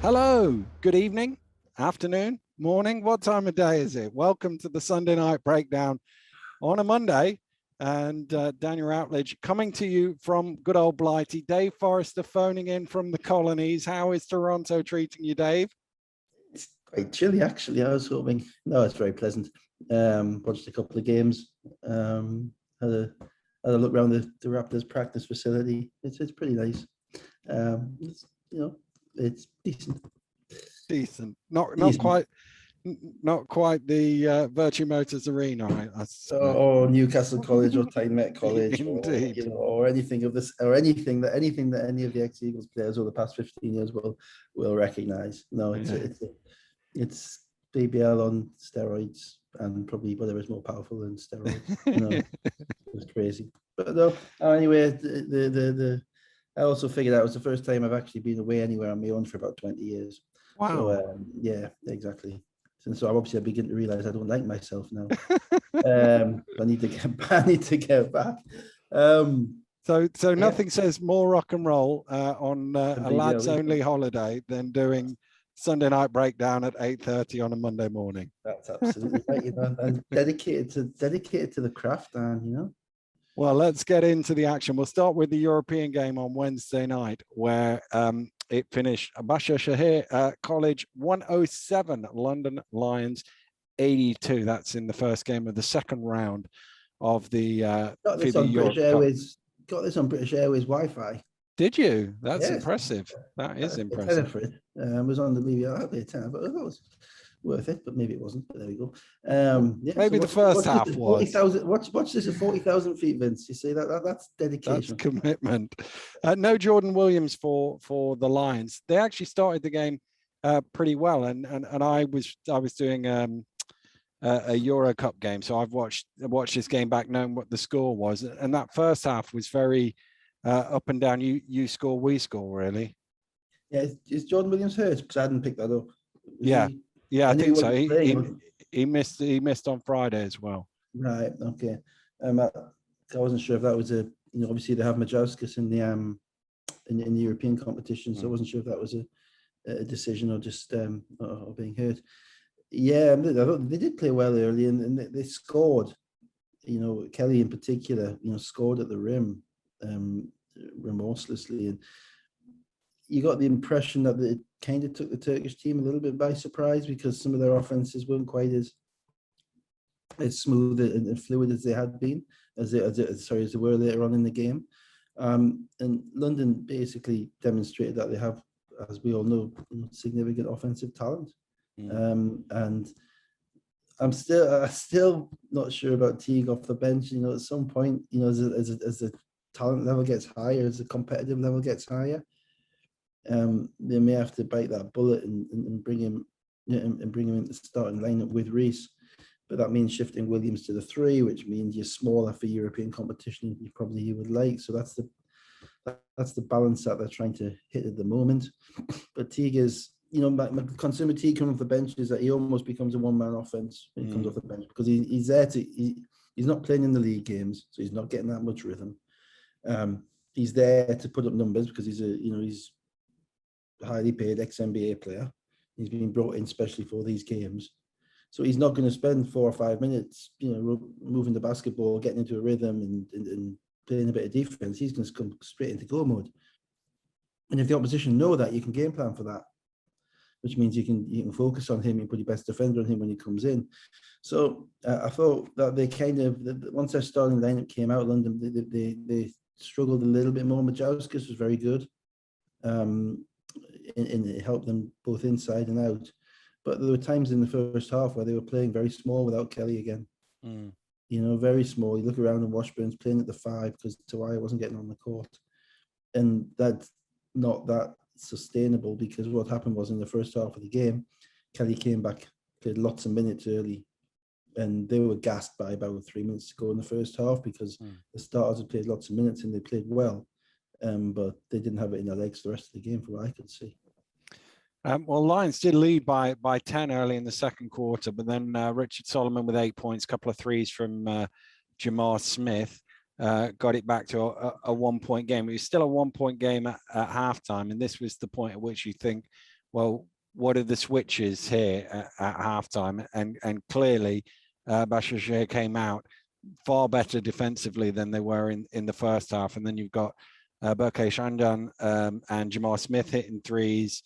Hello, good evening, afternoon, morning. What time of day is it? Welcome to the Sunday night breakdown on a Monday. And Daniel Routledge coming to you from good old Blighty. Dave Forrester phoning in from the colonies. How is Toronto treating you, Dave? It's quite chilly, actually. I was hoping. No, it's very pleasant. Watched a couple of games. Had a look around the Raptors practice facility. It's pretty nice. It's decent. Decent. Not Decent. quite the Virtue Motors Arena, I suspect. Or Newcastle College or Tyne Met College, Indeed. or anything of this, or anything that any of the ex-Eagles players over the past 15 years will recognise. No, it's BBL on steroids and probably whatever is more powerful than steroids. It's crazy. But no, anyway, I also figured out it was the first time I've actually been away anywhere on my own for about 20 years. Wow. So yeah, exactly. And so I begin to realize I don't like myself now. I need to get back. So nothing says more rock and roll on a lads only holiday than doing Sunday night breakdown at 8:30 on a Monday morning. That's absolutely right, and dedicated to the craft, and Well, let's get into the action. We'll start with the European game on Wednesday night, where it finished Bahcesehir College 107, London Lions 82. That's in the first game of the second round of the got this on British Airways. Got this on British Airways Wi-Fi. Did you? That's impressive. That is impressive. For it. Was on the BBL. I'll pay a tenner, but that was worth it. But maybe it wasn't. But there we go. Maybe the first half was. 40,000. Watch this at 40,000 feet, Vince. You see that's dedication. That's commitment. No Jordan Williams for the Lions. They actually started the game pretty well, and I was doing a Euro Cup game, so I've watched this game back, knowing what the score was, and that first half was very up and down. You score, we score, really. Yeah, is Jordan Williams hurt? Because I hadn't picked that up. I think so. He missed on Friday as well. Right. Okay. I wasn't sure if that was obviously they have Majowskis in the European competition, so I wasn't sure if that was a decision or just or being hurt. Yeah, they did play well early, and they scored. Kelly in particular, scored at the rim remorselessly, and you got the impression that it kind of took the Turkish team a little bit by surprise, because some of their offenses weren't quite as smooth and fluid as they had been, as they were later on in the game. And London basically demonstrated that they have, as we all know, significant offensive talent. And I'm still not sure about Teague off the bench. At some point, as the talent level gets higher, as the competitive level gets higher, they may have to bite that bullet and bring him into the starting lineup with Reece. But that means shifting Williams to the 3, which means you're smaller for European competition. You would like. So that's the balance that they're trying to hit at the moment. But Teague is, my concern with Teague coming off the bench is that he almost becomes a one-man offense when he comes off the bench, because he's there he's not playing in the league games, so he's not getting that much rhythm. He's there to put up numbers because he's a highly paid ex-NBA player. He's been brought in specially for these games. So he's not going to spend 4 or 5 minutes, moving the basketball, getting into a rhythm and playing a bit of defense. He's going to come straight into go mode. And if the opposition know that, you can game plan for that, which means you can focus on him and put your best defender on him when he comes in. So I thought that they once their starting lineup came out, London, they struggled a little bit more. Majowskis was very good. And it helped them both inside and out. But there were times in the first half where they were playing very small without Kelly again. Very small. You look around and Washburn's playing at the 5 because Tawai wasn't getting on the court. And that's not that sustainable, because what happened was in the first half of the game, Kelly came back, played lots of minutes early, and they were gassed by about 3 minutes to go in the first half, because the starters had played lots of minutes and they played well. But they didn't have it in their legs the rest of the game, from what I could see. Well, Lions did lead by 10 early in the second quarter, but then Richard Solomon with 8 points, a couple of threes from Jamar Smith, got it back to a 1-point game. It was still a 1-point game at halftime, and this was the point at which you think, well, what are the switches here at halftime? And clearly, Bahcesehir came out far better defensively than they were in the first half. And then you've got Bahcesehir and Jamal Smith hitting threes.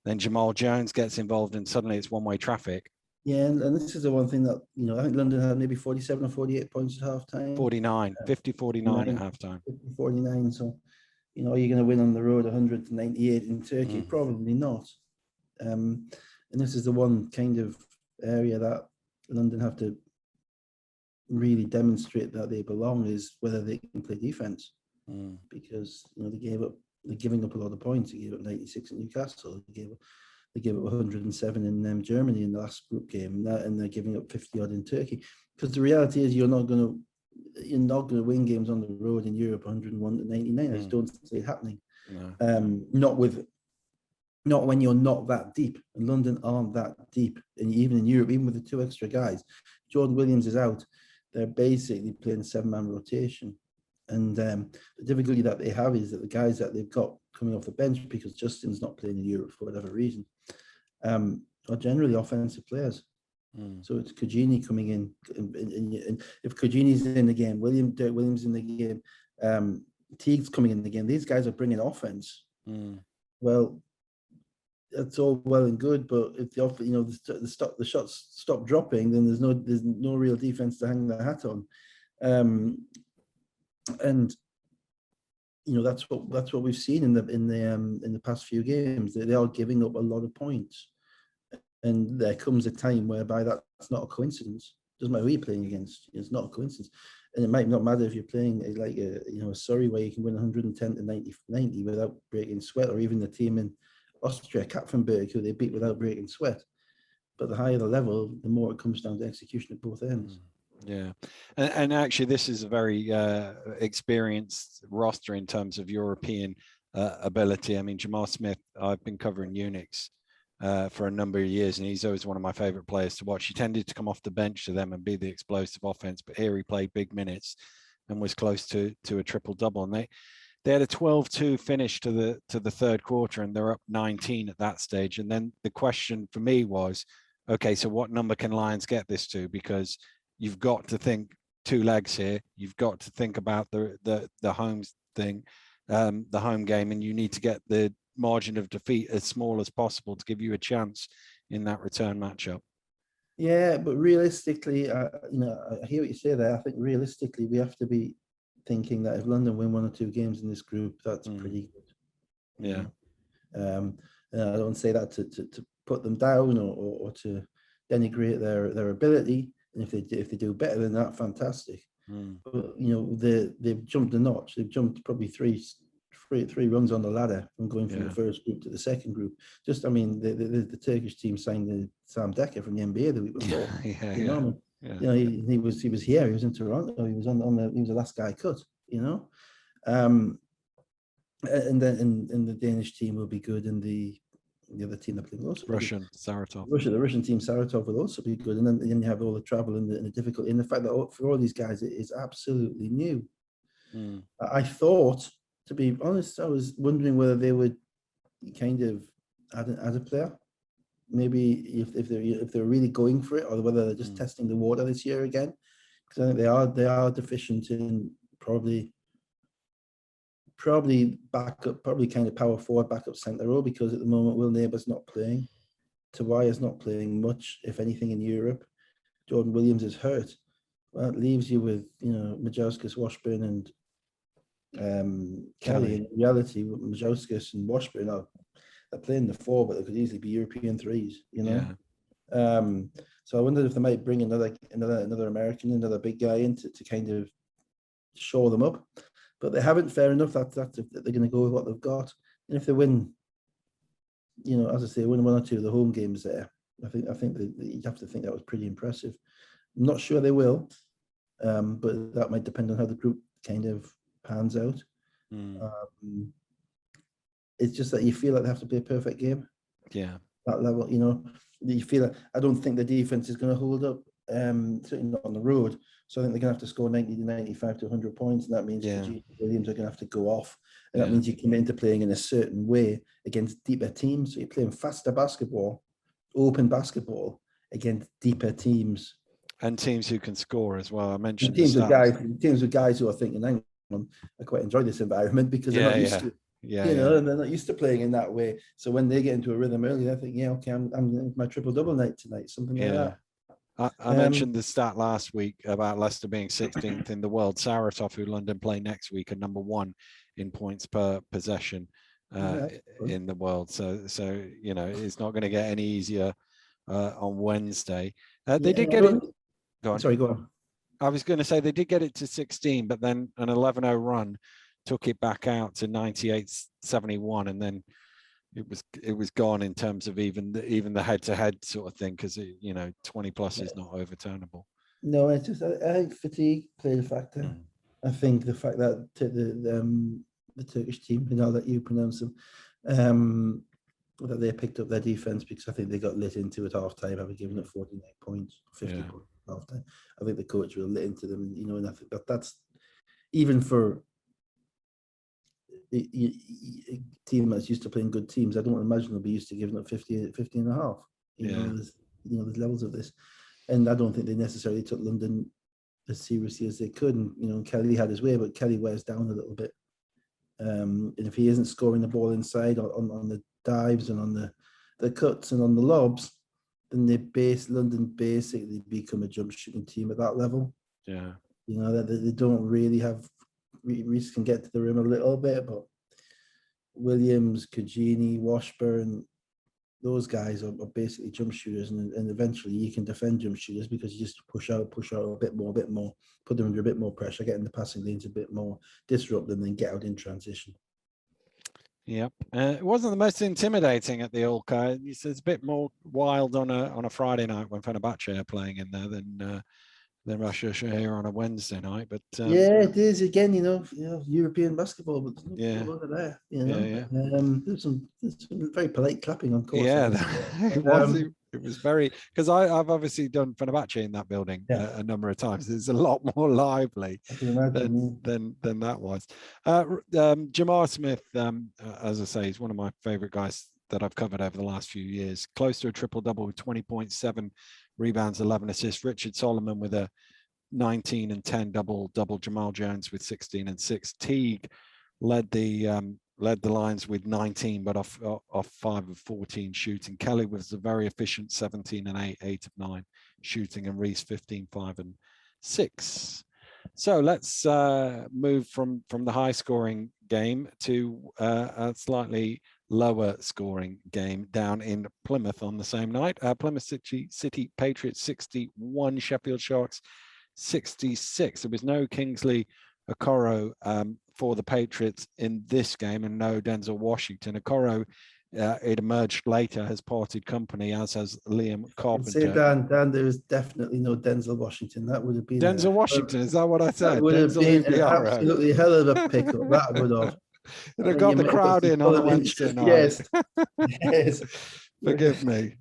Then Jamal Jones gets involved, and suddenly it's one-way traffic. Yeah, and this is the one thing that, I think London had maybe 47 or 48 points at halftime. 49, 50-49 at halftime. 49. So, are you going to win on the road 198 in Turkey? Probably not. And this is the one kind of area that London have to really demonstrate that they belong, is whether they can play defense. Because they're giving up a lot of points. They gave up 96 in Newcastle. They gave up 107 in Germany in the last group game, and they're giving up 50 odd in Turkey. Because the reality is, you're not going to win games on the road in Europe 101 to 99. I just don't see it happening. No. Not when you're not that deep. And London aren't that deep, and even in Europe, even with the two extra guys, Jordan Williams is out. They're basically playing a 7-man rotation. And the difficulty that they have is that the guys that they've got coming off the bench, because Justin's not playing in Europe for whatever reason, are generally offensive players. So it's Kujini coming in, and if Kujini's in the game, Dirk Williams in the game, Teague's coming in the game, these guys are bringing offense. Well, that's all well and good, but if the shots stop dropping, then there's no real defense to hang their hat on. And that's what we've seen in the past few games. They are giving up a lot of points, and there comes a time whereby that's not a coincidence. Doesn't matter who you're playing against; it's not a coincidence. And it might not matter if you're playing like a Surrey, where you can win 110 to 90 without breaking sweat, or even the team in Austria, Kapfenberg, who they beat without breaking sweat. But the higher the level, the more it comes down to execution at both ends. Yeah, and actually, this is a very experienced roster in terms of European ability. I mean, Jamal Smith, I've been covering Unix for a number of years, and he's always one of my favorite players to watch. He tended to come off the bench to them and be the explosive offense, but here he played big minutes and was close to a triple-double. And they had a 12-2 finish to the third quarter, and they're up 19 at that stage. And then the question for me was, okay, so what number can Lions get this to? Because you've got to think 2 legs here. You've got to think about the home thing, the home game, and you need to get the margin of defeat as small as possible to give you a chance in that return matchup. Yeah, but realistically, I hear what you say there. I think realistically, we have to be thinking that if London win 1 or 2 games in this group, that's pretty good. Yeah. I don't say that to put them down or to denigrate their ability. And if they do better than that, fantastic. But they've jumped a notch. They've jumped probably three runs on the ladder from going from the first group to the second group. The Turkish team signed Sam Dekker from the NBA the week before. He was here. He was in Toronto. He was he was the last guy cut. And then the Danish team will be good, and the other team that played also Russian Saratov. The Russian team Saratov will also be good, and then you have all the travel and the difficulty, and the fact that for all these guys it is absolutely new. I thought, to be honest, I was wondering whether they would kind of add a player, maybe if they're really going for it, or whether they're just testing the water this year again, because I think they are deficient in probably backup, probably kind of power forward, backup centre role, because at the moment Will Neighbour's not playing, Tawaya's not playing much, if anything, in Europe. Jordan Williams is hurt. Well, that leaves you with Majauskas, Washburn, and Kelly. In reality, Majauskas and Washburn they're playing the 4, but they could easily be European 3s. So I wondered if they might bring another American, another big guy in to kind of shore them up. But they haven't, fair enough. That's if they're going to go with what they've got. And if they win, as I say, win 1 or 2 of the home games there, I think that you'd have to think that was pretty impressive. I'm not sure they will, but that might depend on how the group kind of pans out. It's just that you feel like they have to play a perfect game. Yeah. That level, you feel like, I don't think the defense is going to hold up. certainly not on the road. So I think they're going to have to score 90 to 95 to 100 points, and that means Williams are going to have to go off, and that means you commit into playing in a certain way against deeper teams. So you're playing faster basketball, open basketball against deeper teams. And teams who can score as well. I mentioned teams with guys who are thinking, hang on, I quite enjoy this environment because they're not used to it. And they're not used to playing in that way. So when they get into a rhythm early, they think, okay, I'm my triple-double night tonight, something like that. I mentioned the stat last week about Leicester being 16th in the world. Saratov, who London play next week, are number 1 in points per possession in the world. So it's not going to get any easier on Wednesday. They did get it. Go on. Sorry, go on. I was going to say they did get it to 16, but then an 11-0 run took it back out to 98-71, and then it was gone in terms of even the head-to-head sort of thing, because 20 plus is not overturnable. No, it's just I think fatigue played a factor. I think the fact that the Turkish team, that you pronounce them, that they picked up their defense, because I think they got lit into at halftime, having given it 49 points, 50 points at halftime. I think the coach will lit into them, and I think that's even for a team that's used to playing good teams. I don't imagine they'll be used to giving up 50 and a half. There's levels of this, and I don't think they necessarily took London as seriously as they could. And Kelly had his way, but Kelly wears down a little bit. And if he isn't scoring the ball inside on the dives and on the cuts and on the lobs, then London basically become a jump shooting team at that level. Yeah, they don't really have. Reese can get to the rim a little bit, but Williams, Kajini, Washburn, those guys are basically jump shooters, and eventually you can defend jump shooters because you just push out a bit more, put them under a bit more pressure, get in the passing lanes a bit more, disrupt them, then get out in transition. Yep, it wasn't the most intimidating at the Ulka. It's a bit more wild on a Friday night when Fenerbahce are playing in there than Bahcesehir on a Wednesday night, but it is again. European basketball, but over there. There's some very polite clapping on course. Yeah, it was very, because I've obviously done Fenerbahce in that building a number of times. It's a lot more lively than that was. Jamar Smith, as I say, is one of my favorite guys that I've covered over the last few years. Close to a triple-double with 20.7 rebounds, 11 assists. Richard Solomon with a 19 and 10 double. Jamal Jones with 16 and 6. Teague led the Lions with 19, but off 5 of 14 shooting. Kelly was a very efficient 17 and 8 of 9 shooting, and Reese 15, 5 and 6. So let's move from the high scoring game to a slightly lower scoring game down in Plymouth on the same night. Plymouth City Patriots 61, Sheffield Sharks 66. There was no Kingsley Okoro for the Patriots in this game, and no Denzel Washington. Okoro, it emerged later, has parted company, as has Liam Carpenter. Say Dan, there was definitely no Denzel Washington. That would have been Denzel Washington. Is that what I said? That would have been an absolutely hell of a pickup. That would have. It got the crowd in on a Wednesday night. Yes. Forgive me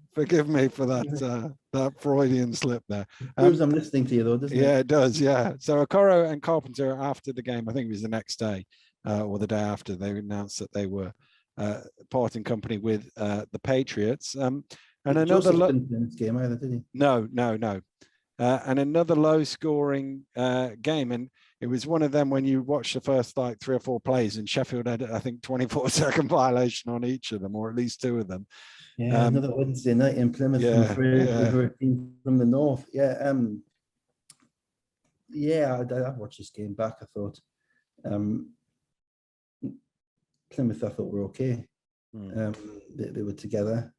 for that Freudian slip there. Proves I'm listening to you though, doesn't it? Yeah, it does. Yeah. So Okoro and Carpenter, after the game, I think it was the next day or the day after, they announced that they were parting company with the Patriots. And another game either, did he? No. And another low-scoring game, and it was one of them when you watch the first 3 or 4 plays, and Sheffield had, I think, 24-second violation on each of them, or at least 2 of them. Yeah, another Wednesday night in Plymouth from the north. I watched this game back. I thought Plymouth, I thought were okay. They were together.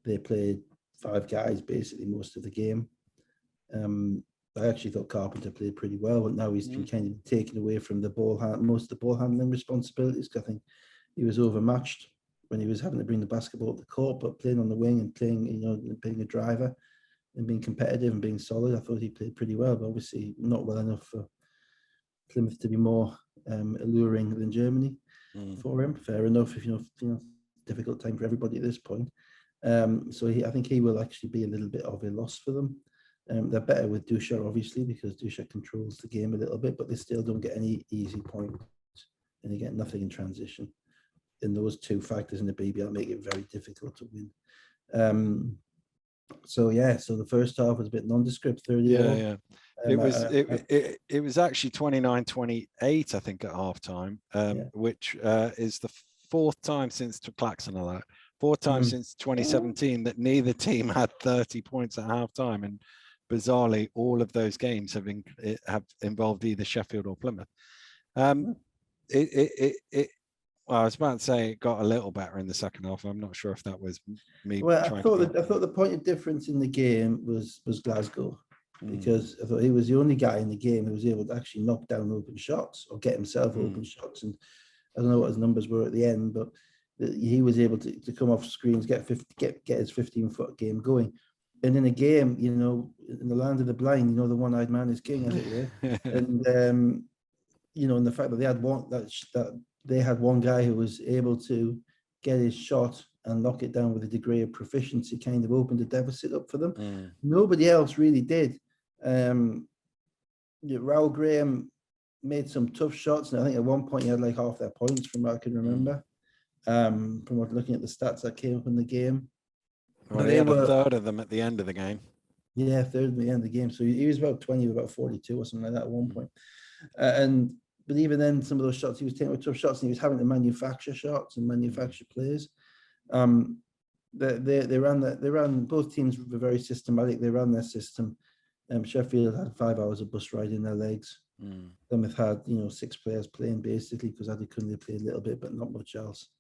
They played 5 guys basically most of the game. I actually thought Carpenter played pretty well, but now he's been kind of taken away from most of the ball handling responsibilities. I think he was overmatched when he was having to bring the basketball up the court, but playing on the wing and being a driver and being competitive and being solid, I thought he played pretty well, but obviously not well enough for Plymouth to be more alluring than Germany for him. Fair enough, difficult time for everybody at this point. So I think he will actually be a little bit of a loss for them. They're better with Dusha, obviously, because Dusha controls the game a little bit, but they still don't get any easy points, and they get nothing in transition. And those two factors in the BBL make it very difficult to win. So the first half was a bit nondescript, 30 all. Yeah. It was actually 29-28, I think, at halftime, which is the fourth time since Claxon allowed. Fourth time since 2017 that neither team had 30 points at halftime, and bizarrely, all of those games have involved either Sheffield or Plymouth. Well, I was about to say it got a little better in the second half. I'm not sure if that was me. Well, I thought the point of difference in the game was Glasgow, because I thought he was the only guy in the game who was able to actually knock down open shots or get himself open shots. And I don't know what his numbers were at the end, but he was able to come off screens, get his 15-foot game going. And in a game, in the land of the blind, the one-eyed man is king, as it were. And and the fact that they had one guy who was able to get his shot and knock it down with a degree of proficiency kind of opened the deficit up for them. Nobody else really did. Raoul Graham made some tough shots, and I think at one point he had like half their points from what I can remember. From what looking at the stats that came up in the game. Well, they had a third of them at the end of the game. Yeah, third at the end of the game. So he was about 20, about 42 or something like that at one point. But even then, some of those shots he was taking were tough shots, and he was having to manufacture shots and manufacture plays. They ran. Both teams were very systematic. They ran their system. Sheffield had 5 hours of bus ride in their legs. Plymouth had 6 players playing basically, because Adi Kunle played a little bit, but not much else.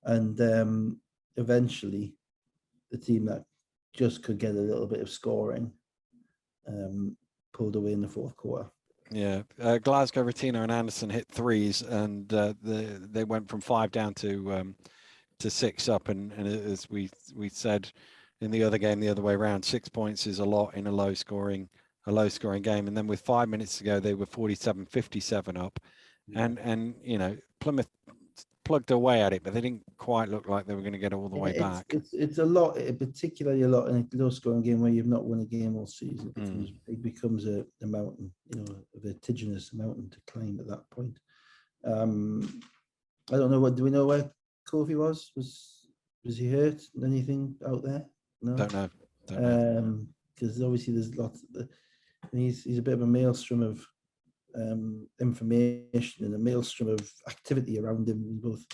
And eventually, the team that just could get a little bit of scoring pulled away in the fourth quarter. Yeah, Glasgow, Retino, and Anderson hit threes, and they went from 5 down to 6 up. And as we said in the other game, the other way around, 6 points is a lot in a low scoring game. And then with 5 minutes to go, they were 47-57 up, and Plymouth plugged away at it, but they didn't quite look like they were going to get all the way back. It's a lot, particularly a lot in a low-scoring game where you've not won a game all season. It becomes a mountain, a vertiginous mountain to climb at that point. I don't know. Do we know where Kofi was? Was he hurt? Anything out there? No. Don't know. Because obviously there's lots. He's a bit of a maelstrom of information and a maelstrom of activity around him, both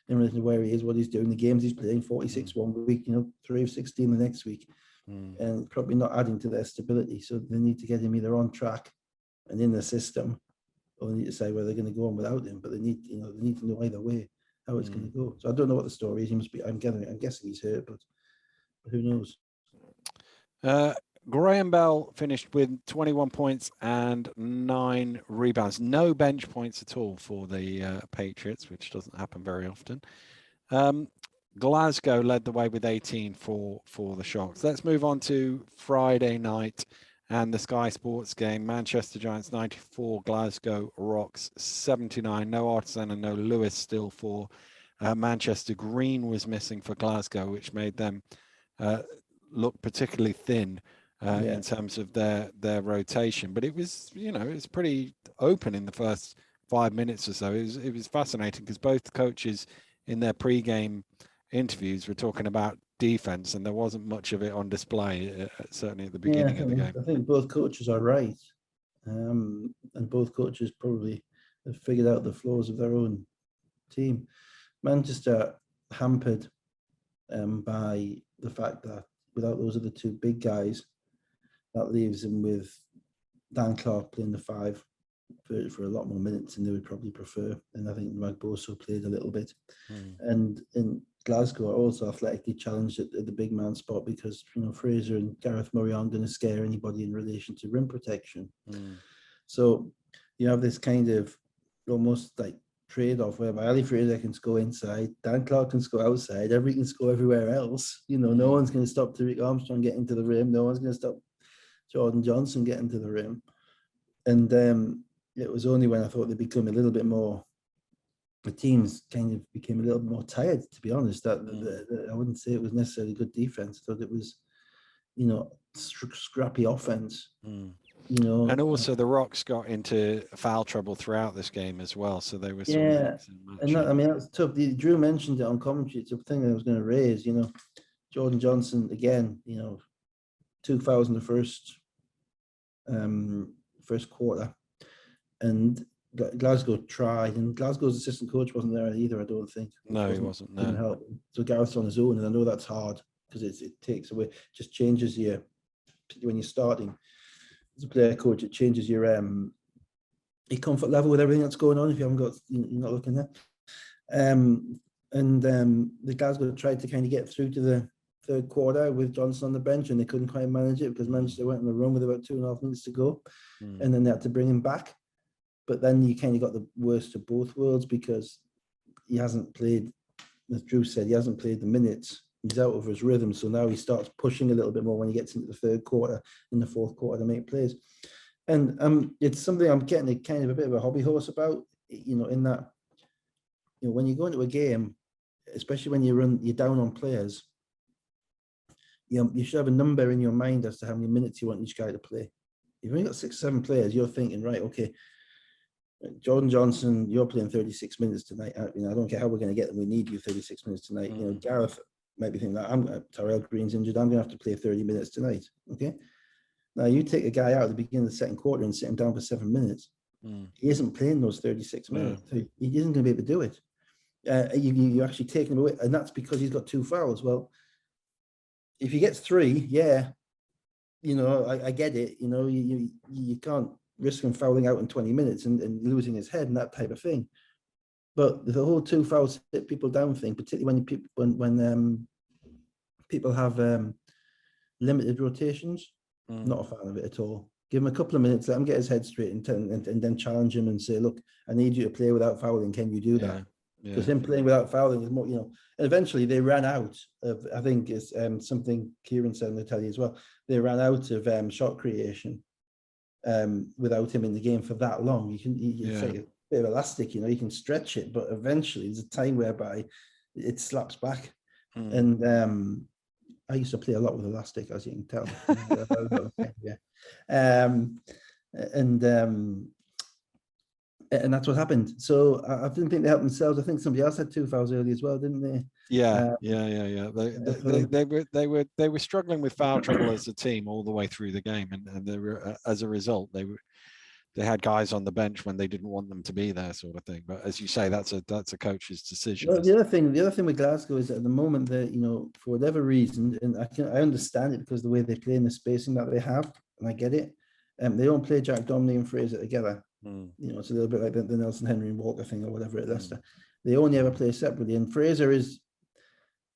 in relation to where he is, what he's doing, the games he's playing. 46 one week, 3 of 16 the next week, and probably not adding to their stability. So they need to get him either on track and in the system, or they need to say where they're going to go on without him. But they need to know either way how it's going to go. So I don't know what the story is. He must be. I'm guessing he's hurt, but who knows? Graham Bell finished with 21 points and 9 rebounds. No bench points at all for the Patriots, which doesn't happen very often. Glasgow led the way with 18 for the Sharks. Let's move on to Friday night and the Sky Sports game. Manchester Giants 94, Glasgow Rocks 79. No Artisan and no Lewis still for Manchester. Green was missing for Glasgow, which made them look particularly thin in terms of their rotation. But it was, it was pretty open in the first 5 minutes or so. It was fascinating because both coaches in their pre-game interviews were talking about defense, and there wasn't much of it on display, certainly at the beginning of the game. I think both coaches are right. And both coaches probably have figured out the flaws of their own team. Manchester hampered by the fact that without those other two big guys, that leaves him with Dan Clark playing the 5 for a lot more minutes than they would probably prefer. And I think Magboso played a little bit. And in Glasgow are also athletically challenged at the big man spot because, Fraser and Gareth Murray aren't going to scare anybody in relation to rim protection. So you have this kind of almost like trade-off whereby Ali Fraser can score inside, Dan Clark can score outside, everybody can score everywhere else. No one's going to stop Tariq Armstrong getting to the rim. No one's going to stop Jordan Johnson getting to the rim. And it was only when I thought they become a little bit more, the teams kind of became a little bit more tired, to be honest, that I wouldn't say it was necessarily good defense. I thought it was, scrappy offense. Mm. You know, and also the Rocks got into foul trouble throughout this game as well, so they were sort of mixing and and that, I matching. mean, that's tough. Drew mentioned it on commentary. It's a thing I was going to raise. You know, Jordan Johnson again. You know, 2 fouls in the first quarter, and Glasgow tried, and Glasgow's assistant coach wasn't there either. I don't think. No, he wasn't. Didn't No. help. So Gareth's on his own, and I know that's hard because it takes away, just changes your, when you're starting as a player coach, it changes your comfort level with everything that's going on. If you haven't got, you're not looking there. The Glasgow tried to kind of get through to the third quarter with Johnson on the bench, and they couldn't quite manage it because Manchester went on the run with about 2.5 minutes to go, and then they had to bring him back. But then you kind of got the worst of both worlds because he hasn't played, as Drew said, he hasn't played the minutes. He's out of his rhythm, so now he starts pushing a little bit more when he gets into the third quarter, in the fourth quarter to make plays. And it's something I'm getting a kind of a bit of a hobby horse about, you know, in that, you know, when you go into a game, especially when you're down on players, you should have a number in your mind as to how many minutes you want each guy to play. If you've only got 6, 7 players, you're thinking, right, okay, Jordan Johnson, you're playing 36 minutes tonight. You know, I don't care how we're going to get them. We need you 36 minutes tonight. You know, Gareth might be thinking that Tyrell Green's injured. I'm going to have to play 30 minutes tonight. Okay. Now you take a guy out at the beginning of the second quarter and sit him down for 7 minutes. He isn't playing those 36 minutes. So he isn't going to be able to do it. You actually take him away, and that's because he's got 2 fouls. Well, if he gets 3, yeah, you know, I get it. You know, you can't risk him fouling out in 20 minutes and losing his head and that type of thing. But the whole 2 fouls sit people down thing, particularly when people have limited rotations, not a fan of it at all. Give him a couple of minutes, let him get his head straight, and then challenge him and say, look, I need you to play without fouling. Can you do that? Because him playing without fouling is more, you know. And eventually they ran out of, I think it's something Kieran said in the telly as well. They ran out of shot creation without him in the game for that long. It's like a bit of elastic, you know, you can stretch it, but eventually there's a time whereby it slaps back. And I used to play a lot with elastic, as you can tell. And that's what happened. So I didn't think they helped themselves. I think somebody else had 2 fouls early as well, didn't they? Yeah. They were struggling with foul trouble as a team all the way through the game, and they were, as a result, they had guys on the bench when they didn't want them to be there, sort of thing. But as you say, that's a coach's decision. Well, the other thing with Glasgow is that at the moment that, you know, for whatever reason, and I understand it because the way they play and the spacing that they have, and I get it. They don't play Jack Donnelly and Fraser together. You know, it's a little bit like the Nelson Henry and Walker thing or whatever at Leicester. They only ever play separately, and Fraser is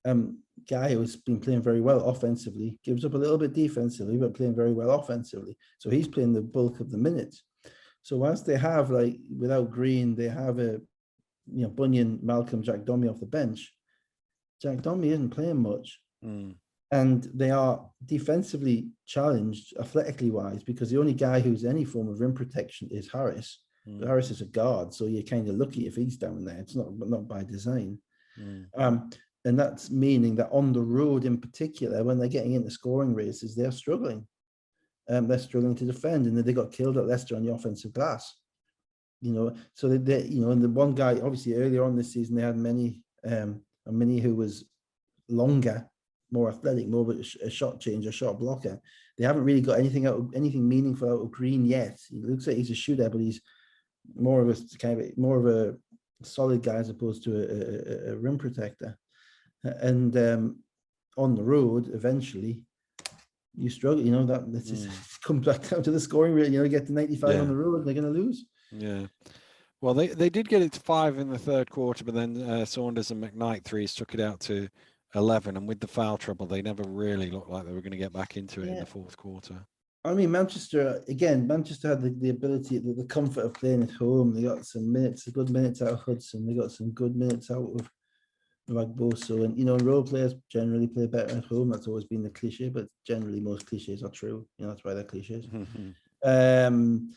guy who's been playing very well offensively, gives up a little bit defensively, but playing very well offensively. So he's playing the bulk of the minutes. So whilst they have, like, without Green, they have Bunyan, Malcolm, Jack Domi off the bench. Jack Domi isn't playing much. And they are defensively challenged, athletically wise, because the only guy who's any form of rim protection is Harris. But Harris is a guard, so you're kind of lucky if he's down there. It's not by design. And that's meaning that on the road in particular, when they're getting into scoring races, they're struggling. They're struggling to defend, and they got killed at Leicester on the offensive glass. You know, so they you know, and the one guy, obviously earlier on this season, they had many who was longer, more athletic, more of a shot changer, shot blocker. They haven't really got anything meaningful out of Green yet. He looks like he's a shooter, but he's more of a solid guy as opposed to a rim protector. And on the road, eventually, you struggle. You know, that this is comes back down to the scoring rate. You know, you get to 95 on the road, they're going to lose. Yeah. Well, they did get it to 5 in the third quarter, but then Saunders and McKnight threes took it out to 11, and with the foul trouble, they never really looked like they were going to get back into it in the fourth quarter. I mean, Manchester had the ability, the comfort of playing at home. They got some good minutes out of Hudson. They got some good minutes out of Ragboso. And, you know, role players generally play better at home. That's always been the cliche, but generally most cliches are true. You know, that's why they're cliches. And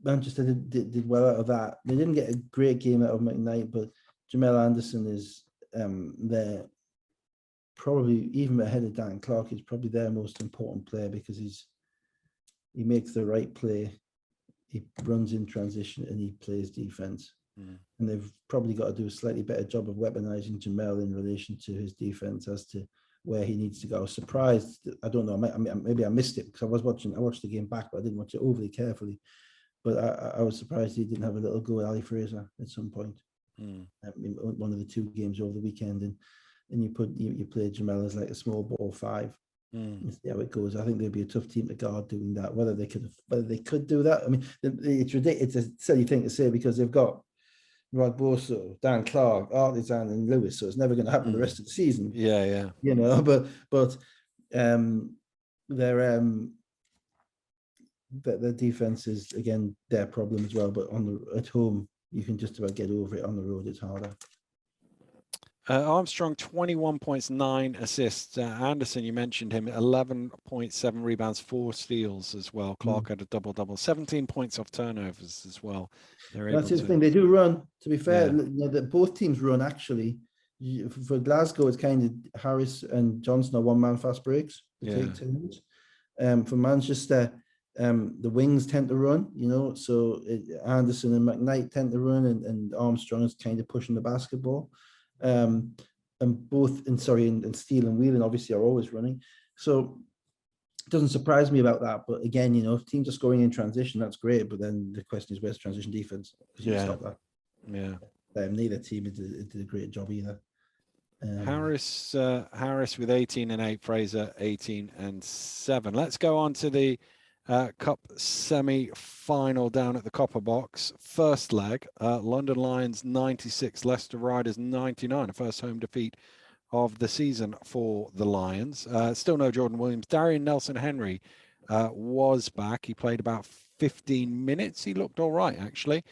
Manchester did well out of that. They didn't get a great game out of McKnight, but Jamel Anderson is their probably, even ahead of Dan Clark, he's probably their most important player because he makes the right play, he runs in transition, and he plays defense. And they've probably got to do a slightly better job of weaponizing Jamel in relation to his defense as to where he needs to go. I was surprised. I don't know. Maybe I missed it because I watched the game back, but I didn't watch it overly carefully. But I was surprised he didn't have a little go at Ali Fraser at some point. One of the 2 games over the weekend, and you play Jamel as like a small ball 5. And see how it goes. I think they'd be a tough team to guard doing that. Whether they could do that. I mean, it's ridiculous. It's a silly thing to say because they've got Rodboso, Dan Clark, Artisan, and Lewis. So it's never going to happen the rest of the season. Yeah. You know, but their defense is again their problem as well. But at home, you can just about get over it. On the road, it's harder. Armstrong, 21 points, 9 assists. Anderson, you mentioned him, 11.7 rebounds, 4 steals as well. Clark had a double-double, 17 points off turnovers as well. That's the thing. They do run, to be fair. Both teams run, actually. For Glasgow, it's kind of Harris and Johnson are one-man fast breaks. Take turns. For Manchester, the wings tend to run, you know, so Anderson and McKnight tend to run, and Armstrong is kind of pushing the basketball. And Steele and Whelan obviously are always running. So it doesn't surprise me about that. But again, you know, if teams are scoring in transition, that's great. But then the question is, where's transition defense? Stop that. Yeah. Neither team did a great job either. Harris with 18 and 8, Fraser 18 and 7. Let's go on to the Cup semi-final down at the Copper Box. First leg, London Lions 96, Leicester Riders 99. A first home defeat of the season for the Lions. Still no Jordan Williams. Darian Nelson-Henry was back. He played about 15 minutes. He looked all right, actually.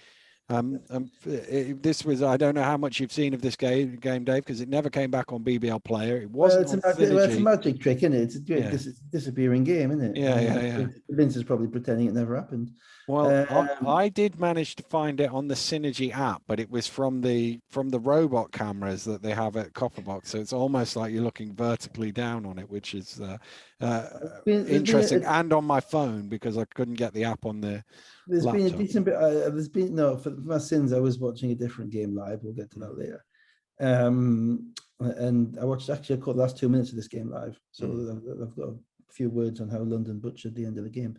This was, I don't know how much you've seen of this game, Dave, because it never came back on BBL Player. It wasn't it's a magic trick, isn't it? It's a disappearing game, isn't it? Yeah. Vince is probably pretending it never happened. Well, I did manage to find it on the Synergy app, but it was from the robot cameras that they have at Copperbox. So it's almost like you're looking vertically down on it, which is interesting. And on my phone, because I couldn't get the app on the laptop. Been a decent bit. For my sins, I was watching a different game live. We'll get to that later. And I watched, actually, I caught the last 2 minutes of this game live. So I've got a few words on how London butchered the end of the game.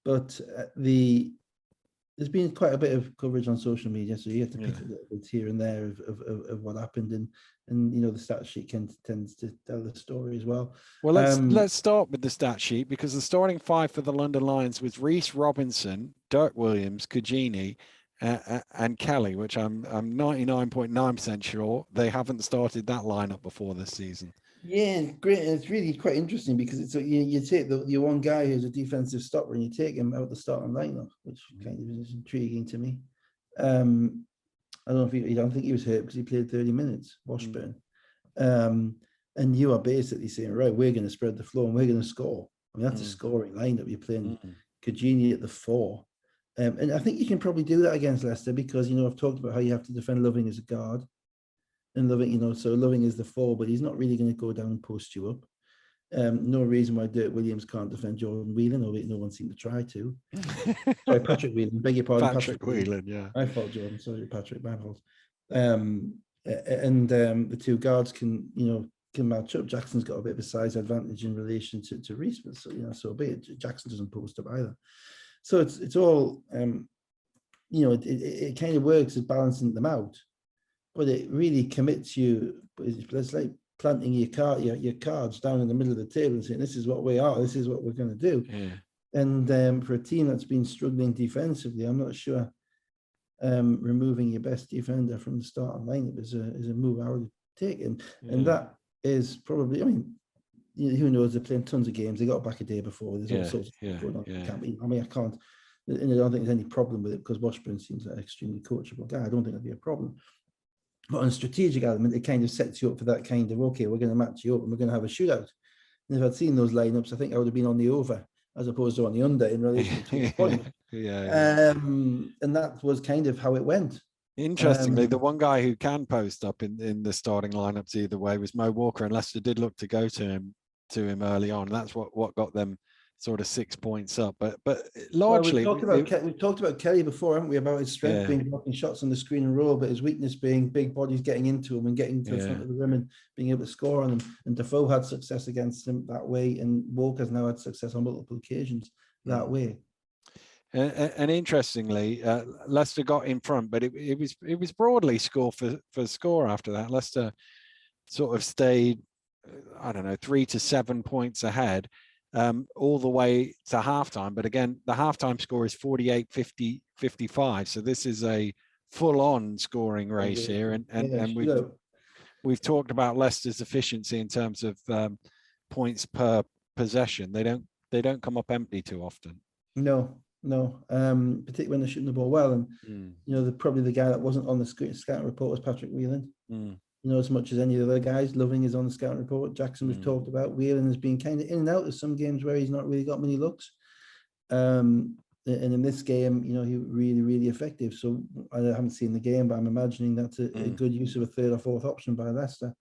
But there's been quite a bit of coverage on social media, so you have to pick a little bit here and there of what happened, and you know, the stat sheet tends to tell the story as well. Well, let's start with the stat sheet, because the starting 5 for the London Lions was Reece Robinson, Dirk Williams, Kujini, and Kelly, which I'm 99.9% sure they haven't started that lineup before this season. Yeah, great. It's really quite interesting because it's you take your one guy who's a defensive stopper and you take him out the starting lineup, which kind of is intriguing to me. I don't know if I don't think he was hurt because he played 30 minutes, Washburn. And you are basically saying, right, we're going to spread the floor and we're going to score. I mean, that's a scoring lineup. You're playing Kujini at the 4. And I think you can probably do that against Leicester because, you know, I've talked about how you have to defend Loving as a guard. And Loving, you know, so Loving is the 4, but he's not really going to go down and post you up. No reason why Dirk Williams can't defend Jordan Whelan, although no one seemed to try to. Sorry, Patrick Whelan, beg your pardon. Patrick Whelan, yeah. My fault, Jordan. Sorry, Patrick, my fault. The 2 guards can match up. Jackson's got a bit of a size advantage in relation to Reece, but so be it. Jackson doesn't post up either. So it's all, it kind of works as balancing them out. But it really commits you. It's like planting your cards down in the middle of the table and saying, "This is what we are. This is what we're going to do." Yeah. And for a team that's been struggling defensively, I'm not sure removing your best defender from the starting lineup is a move I would take. And that is probably. I mean, who knows? They're playing tons of games. They got back a day before. There's all sorts of stuff going on. I can't. And I don't think there's any problem with it because Washburn seems like an extremely coachable guy. I don't think that'd be a problem. But on a strategic element, it kind of sets you up for that kind of, okay, we're going to match you up and we're going to have a shootout. And if I'd seen those lineups, I think I would have been on the over as opposed to on the under in relation to the point. And that was kind of how it went. Interestingly, the one guy who can post up in the starting lineups either way was Mo Walker, and Leicester did look to go to him early on. That's what got them sort of 6 points up. But largely, we've talked about Kelly before, haven't we? About his strength being blocking shots on the screen and roll, but his weakness being big bodies getting into him and getting to the front of the rim and being able to score on them. And Defoe had success against him that way, and Walker's now had success on multiple occasions that way. And interestingly, Leicester got in front, but it was broadly score for score after that. Leicester sort of stayed, I don't know, 3 to 7 points ahead. All the way to halftime. But again, the halftime score is 48-55. So this is a full-on scoring race here. And we've talked about Leicester's efficiency in terms of points per possession. They don't come up empty too often. No. Particularly when they're shooting the ball well. And probably the guy that wasn't on the scouting report was Patrick Whelan. As much as any of the other guys, Loving is on the scouting report. Jackson we've talked about. Whelan has been kind of in and out of some games where he's not really got many looks. And in this game, he was really, really effective. So I haven't seen the game, but I'm imagining that's a good use of a third or fourth option by Leicester.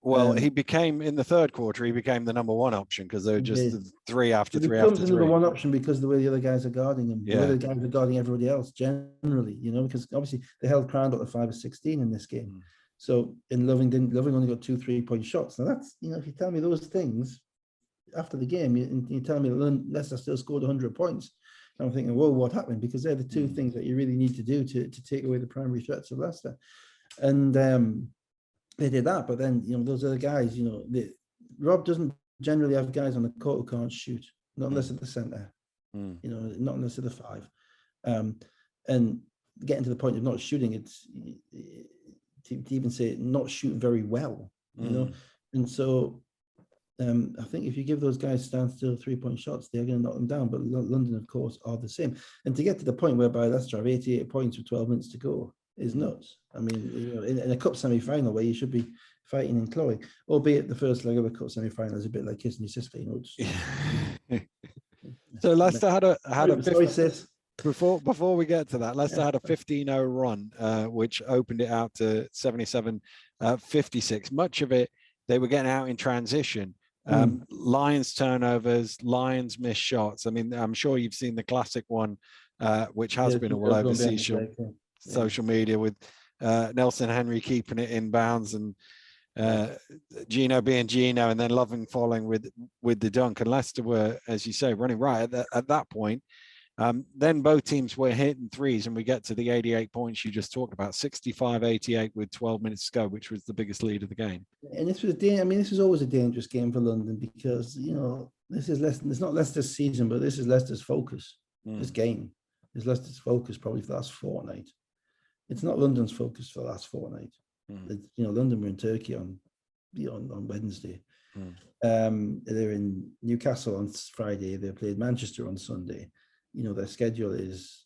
Well, he became, in the third quarter, he became the number one option because they were just three after three after three. He becomes the number one option because of the way the other guys are guarding him. The way the guys are guarding everybody else generally, because obviously they held Crandall at 5 of 16 in this game. So Loving only got 2 3-point shots. Now that's, if you tell me those things after the game, you tell me Leicester still scored 100 points. I'm thinking, whoa, what happened? Because they're the two things that you really need to do to take away the primary threats of Leicester. And they did that, but then, those other guys, Rob doesn't generally have guys on the court who can't shoot, not unless at the centre, not unless at the 5. And getting to the point of not shooting, it's to even say not shooting very well, and so I think if you give those guys standstill 3-point shots, they're going to knock them down. But London, of course, are the same. And to get to the point whereby Leicester have 88 points with 12 minutes to go is nuts. I mean, in a cup semi-final where you should be fighting and clawing, albeit the first leg of a cup semi-final is a bit like kissing your sister, So Leicester had a sorry, sis. Before we get to that, Leicester had a 15-0 run, which opened it out to 77-56. Much of it, they were getting out in transition. Lions turnovers, Lions missed shots. I mean, I'm sure you've seen the classic one, which has been all over social media with Nelson Henry keeping it in bounds and Gino being Gino, and then Loving following with the dunk. And Leicester were, as you say, running right at that point. Then both teams were hitting threes, and we get to the 88 points you just talked about, 65-88 with 12 minutes to go, which was the biggest lead of the game. And this was always a dangerous game for London because, this is Leicester. It's not Leicester's season, but this is Leicester's focus. This game is Leicester's focus probably for the last fortnight. It's not London's focus for the last fortnight. London were in Turkey on Wednesday. They're in Newcastle on Friday. They played Manchester on Sunday. Their schedule is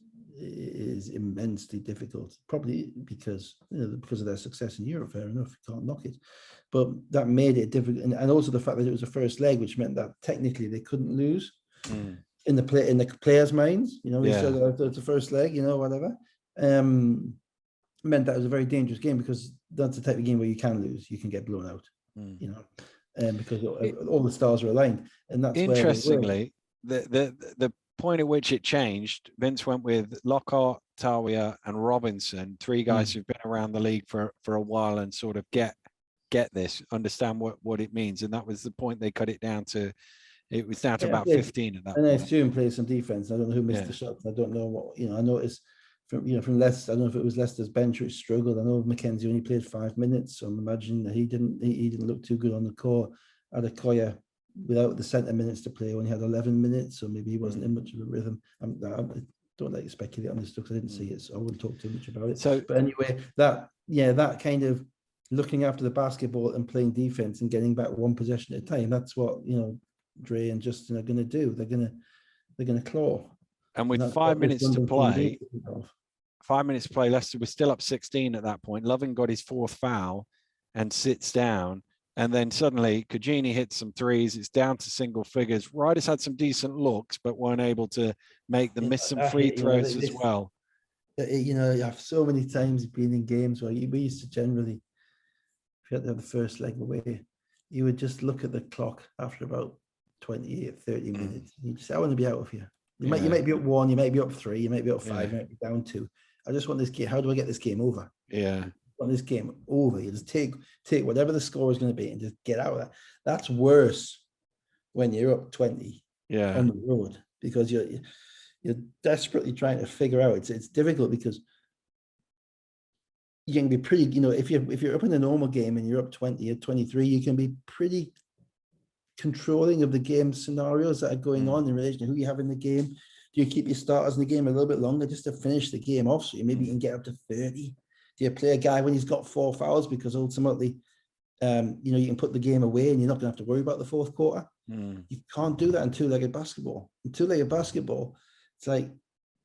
immensely difficult, probably because of their success in Europe. Fair enough, you can't knock it, but that made it difficult, and also the fact that it was a first leg, which meant that technically they couldn't lose in the players' minds. It's a first leg, whatever. Meant that it was a very dangerous game because that's the type of game where you can lose, you can get blown out, because all the stars are aligned, and that's interestingly the point at which it changed. Vince went with Lockhart, Tawia, and Robinson, 3 guys who've been around the league for a while and sort of get this, understand what it means, and that was the point they cut it down to. It was down to about 15 at that point. And S2 played some defense. I don't know who missed the shots. I don't know what I noticed from Leicester. I don't know if it was Leicester's bench which struggled. I know Mackenzie only played 5 minutes, so I'm imagining that he didn't look too good on the court. Adekoya, without the centre minutes to play, only had 11 minutes, so maybe he wasn't in much of a rhythm. I don't like to speculate on this stuff because I didn't see it, so I wouldn't talk too much about it. But anyway, that kind of looking after the basketball and playing defense and getting back one possession at a time, that's what Dre and Justin are going to do. They're going to claw. And with 5 minutes to play, 5 minutes to play, Leicester was still up 16 at that point. Loving got his 4th foul and sits down. And then suddenly Cugini hits some threes. It's down to single figures. Riders had some decent looks, but weren't able to make them, miss some free throws as well. You know, you have so many times been in games where we used to generally, if you had to have the first leg away, you would just look at the clock after about 28, 30 minutes. You just say, I want to be out of here. You might be up 1, you might be up 3, you might be up 5, you might be down 2. I just want this game. How do I get this game over? Yeah. I want this game over. You just take whatever the score is going to be and just get out of that. That's worse when you're up 20 on the road, because you're desperately trying to figure out. It's difficult because you can be pretty, you know, if you're up in a normal game and you're up 20 or 23, you can be pretty controlling of the game scenarios that are going on in relation to who you have in the game. Do you keep your starters in the game a little bit longer just to finish the game off, so you maybe can get up to 30? Do you play a guy when he's got 4 fouls, because ultimately, you know, you can put the game away and you're not going to have to worry about the fourth quarter? You can't do that in two-legged basketball. In two-legged basketball, it's like,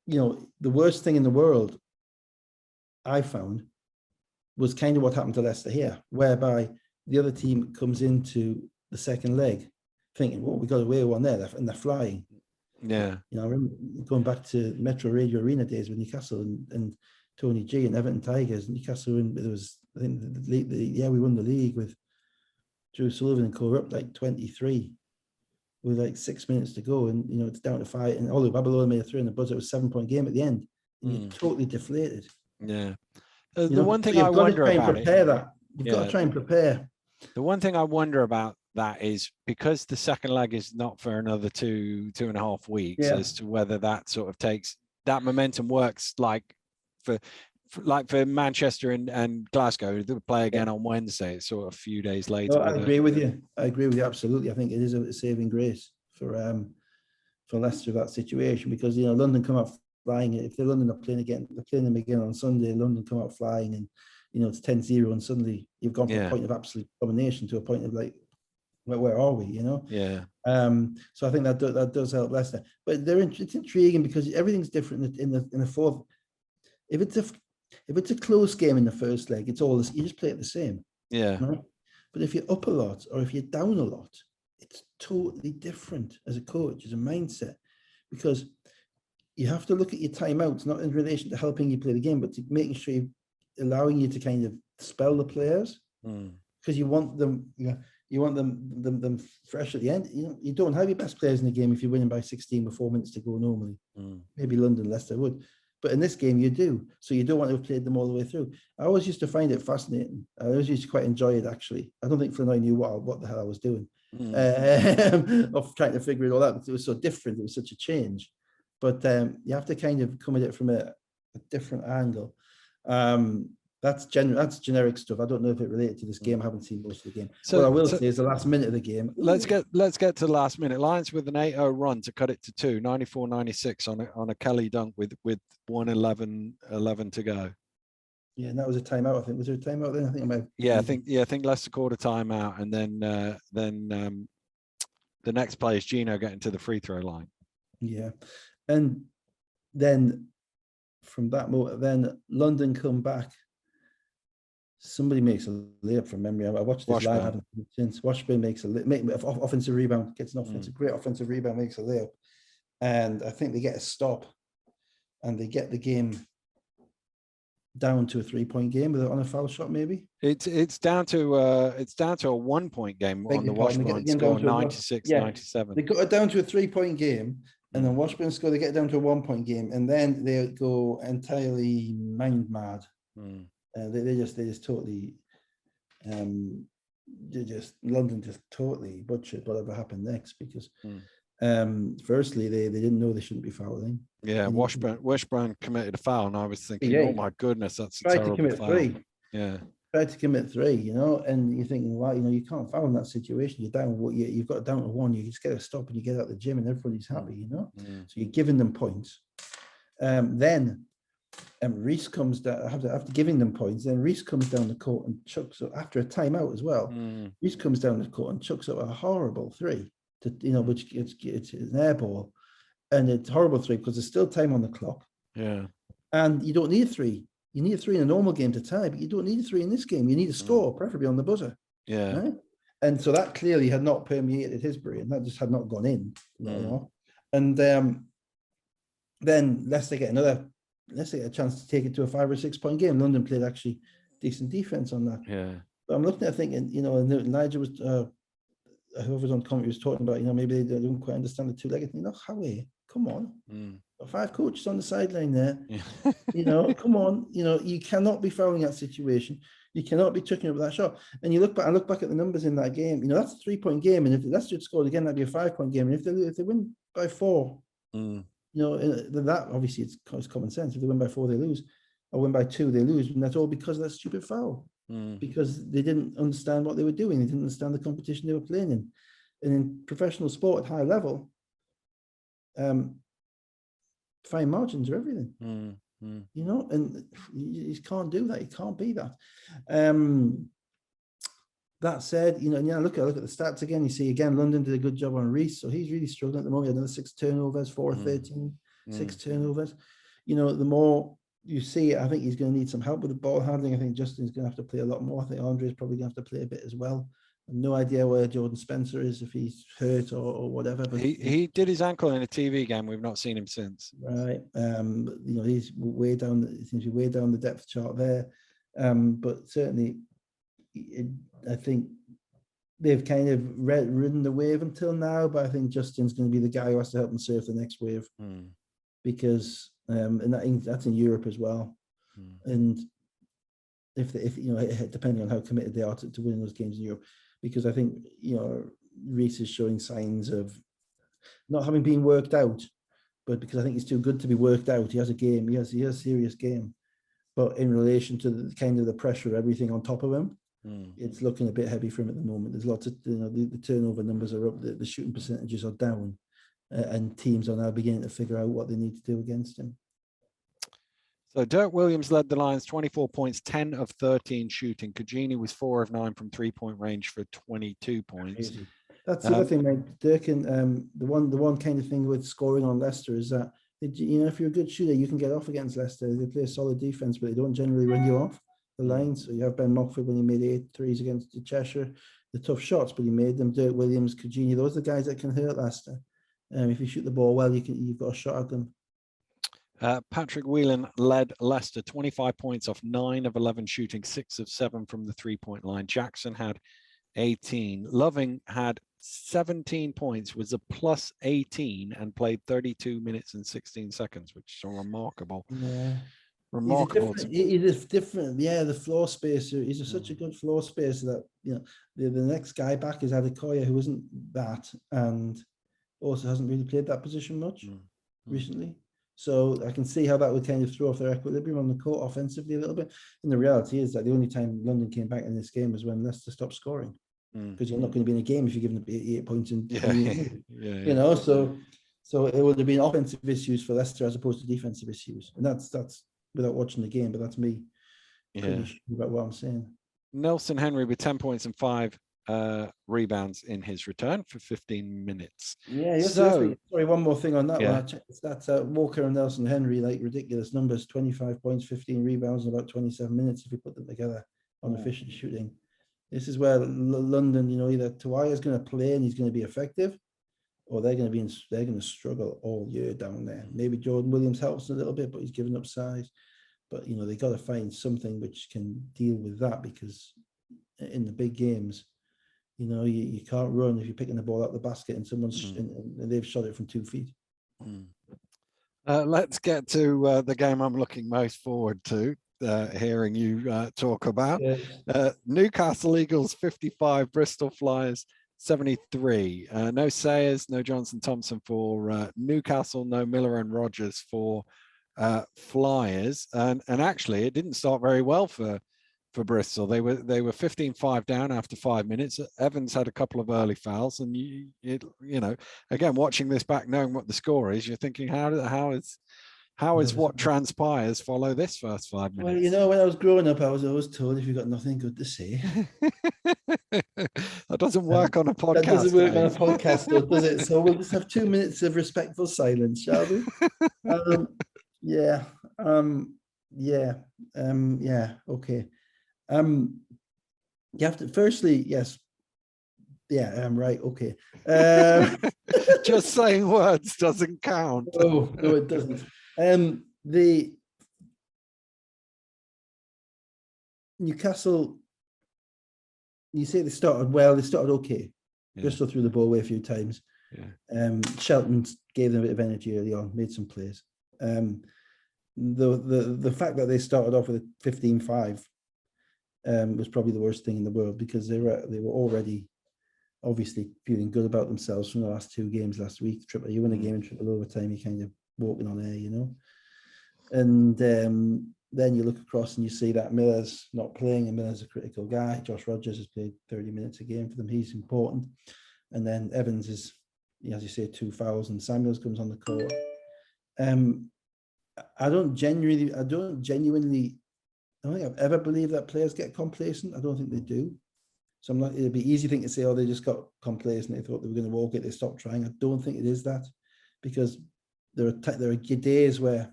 you know, the worst thing in the world I found was kind of what happened to Leicester here, whereby the other team comes into the second leg thinking, well, we got away with one there, and they're flying. Yeah. You know, I remember going back to Metro Radio Arena days with Newcastle and Tony G and Everton Tigers. Newcastle, and there was, I think, we won the league with Drew Sullivan and co, up like 23 with like 6 minutes to go, and you know it's down to 5. And Olu Babalola made a 3 on the buzzer. It was a 7-point game at the end, and you're totally deflated. Yeah. The one thing I wonder about it, you've got to try and prepare. The one thing I wonder about that is, because the second leg is not for another 2.5 weeks, as to whether that sort of takes that momentum works like for Manchester and Glasgow. They'll play again on Wednesday. It's sort of a few days later. No, I agree with you. Absolutely. I think it is a saving grace for Leicester, that situation, because you know London come out flying. If they're London are playing them again on Sunday. London come out flying, and you know it's 10-0, and suddenly you've gone from a point of absolute domination to a point of like, where are we? You know. Yeah. So I think that does help Leicester, but it's intriguing because everything's different in the fourth. If it's a close game in the first leg, it's all you just play it the same. Yeah. Right? But if you're up a lot or if you're down a lot, it's totally different as a coach, as a mindset, because you have to look at your timeouts, not in relation to helping you play the game, but to making sure you're allowing you to kind of spell the players, because you want them, you want them fresh at the end. You know, you don't have your best players in the game if you're winning by 16 with 4 minutes to go normally. Maybe London, Leicester would. But in this game, you do. So you don't want to have played them all the way through. I always used to find it fascinating. I always used to quite enjoy it, actually. I don't think Flynn knew what the hell I was doing of trying to figure it all out. It was so different. It was such a change. But you have to kind of come at it from a different angle. That's generic stuff. I don't know if it related to this game. I haven't seen most of the game. So what I will say is the last minute of the game. Let's get to the last minute. Lions with an 8-0 run to cut it to 2, 94-96 on a Kelly dunk with 1:11 to go. Yeah, and that was a timeout. I think was there a timeout then? I think Leicester called a timeout, and then the next play is Gino getting to the free throw line. Yeah, and then from that moment, then London come back. Somebody makes a layup from memory. I watched this live since. Washburn makes offensive rebound, gets an great offensive rebound, makes a layup, and I think they get a stop, and they get the game down to a 3-point game on a foul shot. Maybe it's down to a 1-point game on the Washburn score, 96-97. They got it down to a 3-point game, and then Washburn score. They get it down to a 1-point game, and then they go entirely mind mad. They just totally, London just totally butchered whatever happened next, because firstly they didn't know they shouldn't be fouling. Yeah, Washburn committed a foul, and I was thinking, oh my goodness, that's a terrible foul. Tried to commit 3, you know, and you're thinking, well, you know, you can't foul in that situation. You're down, you've got down to 1. You just get a stop and you get out of the gym, and everybody's happy, you know. So you're giving them points. Then Reese comes down after giving them points. Then Reese comes down the court and chucks up after a timeout as well. Reese comes down the court and chucks up a horrible 3, which it's an air ball, and it's horrible 3 because there's still time on the clock. Yeah, and you don't need 3. You need a 3 in a normal game to tie, but you don't need a 3 in this game. You need a score, preferably on the buzzer. Yeah, right? And so that clearly had not permeated his brain. That just had not gone in. You know? And then Leicester get another Leicester get a chance to take it to a 5 or 6 point game. London played actually decent defense on that. Yeah. But I'm looking at thinking, and Nigel was, whoever's on commentary was talking about, maybe they don't quite understand the two-legged thing. Look, Howie, come on. 5 coaches on the sideline there. Yeah. Come on. You cannot be fouling that situation. You cannot be chucking up that shot. And you look back at the numbers in that game. That's a 3-point game. And if Leicester had scored again, that'd be a 5-point game. And if they win by 4, that obviously it's common sense. If they win by 4, they lose. Or win by 2, they lose. And that's all because of that stupid foul. Because they didn't understand what they were doing. They didn't understand the competition they were playing in. And in professional sport at high level, fine margins are everything. And you can't do that. You can't be that. That said, look at the stats again. You see again, London did a good job on Reece, so he's really struggling at the moment. Another 6 turnovers, 4 of 13, 6 turnovers. The more you see, I think he's going to need some help with the ball handling. I think Justin's going to have to play a lot more. I think Andre's probably going to have to play a bit as well. I have no idea where Jordan Spencer is, if he's hurt or whatever. But he did his ankle in a TV game. We've not seen him since. Right. He's way down. It seems to be way down the depth chart there. But certainly, I think they've kind of ridden the wave until now. But I think Justin's going to be the guy who has to help them surf the next wave, because and that's in Europe as well. And if depending on how committed they are to winning those games in Europe, because I think Reece is showing signs of not having been worked out, but because I think he's too good to be worked out. He has a game. He has a serious game, but in relation to the kind of the pressure of everything on top of him, it's looking a bit heavy for him at the moment. There's lots of the turnover numbers are up, the shooting percentages are down, and teams are now beginning to figure out what they need to do against him. So Dirk Williams led the Lions, 24 points, 10 of 13 shooting. Kajini was 4 of 9 from 3-point range for 22 points. Crazy. That's the other thing, mate. Dirk, and the one kind of thing with scoring on Leicester is that if you're a good shooter, you can get off against Leicester. They play a solid defense, but they don't generally run you off the line. So you have Ben Mockford when he made 8 threes against Cheshire, the tough shots, but he made them. Dirk Williams, Kajini, those are the guys that can hurt Leicester. If you shoot the ball well, you've got a shot at them. Patrick Whelan led Leicester, 25 points off 9 of 11 shooting, 6 of 7 from the 3-point line. Jackson had 18. Loving had 17 points, was a plus 18 and played 32 minutes and 16 seconds, which is remarkable. Yeah. Remarkable. He is different. Yeah, the floor spacer. He's such a good floor spacer that the next guy back is Adekoya, who isn't that, and also hasn't really played that position much recently. So I can see how that would kind of throw off their equilibrium on the court offensively a little bit. And the reality is that the only time London came back in this game was when Leicester stopped scoring, because you're not going to be in a game if you're giving up 8 points in. So it would have been offensive issues for Leicester as opposed to defensive issues, and that's without watching the game, but that's me. Pretty sure about what I'm saying. Nelson Henry with 10 points and 5 rebounds in his return for 15 minutes. Yeah, sorry, one more thing on that one. I checked the stats out. Walker and Nelson Henry, like ridiculous numbers, 25 points, 15 rebounds in about 27 minutes if you put them together on efficient shooting. This is where London, either Tawai is going to play and he's going to be effective, or they're going to struggle all year down there. Maybe Jordan Williams helps a little bit, but he's given up size. But they got to find something which can deal with that, because in the big games, you can't run if you're picking the ball out the basket and someone's and they've shot it from 2 feet. Let's get to the game I'm looking most forward to hearing you talk about. Newcastle Eagles 55, Bristol Flyers 73. No Sayers, no Johnson Thompson for Newcastle, no Miller and Rogers for Flyers, and actually it didn't start very well for Bristol. They were 15-5 down after 5 minutes. Evans had a couple of early fouls, and again, watching this back, knowing what the score is, you're thinking, how is what transpires follow this first 5 minutes? Well, when I was growing up, I was always told if you've got nothing good to say. That doesn't work on a podcast. That doesn't work on a podcast, though, does it? So we'll just have 2 minutes of respectful silence, shall we? Okay. You have to, firstly, yes. Yeah, right. Okay. Just saying words doesn't count. No, it doesn't. Newcastle, you say they started well, they started okay. Yeah. Bristol threw the ball away a few times. Yeah. Shelton gave them a bit of energy early on, made some plays. The fact that they started off with a 15-5 was probably the worst thing in the world, because they were already obviously feeling good about themselves from the last two games last week. You win a game in triple overtime, you kind of walking on air, you know. And then you look across and you see that Miller's not playing, and Miller's a critical guy. Josh Rogers has played 30 minutes a game for them. He's important. And then Evans is, as you say, 2 fouls, and Samuels comes on the court. I don't think I've ever believed that players get complacent. I don't think they do. So it'd be easy thing to say, oh, they just got complacent. They thought they were going to walk it. They stopped trying. I don't think it is that, because there are days where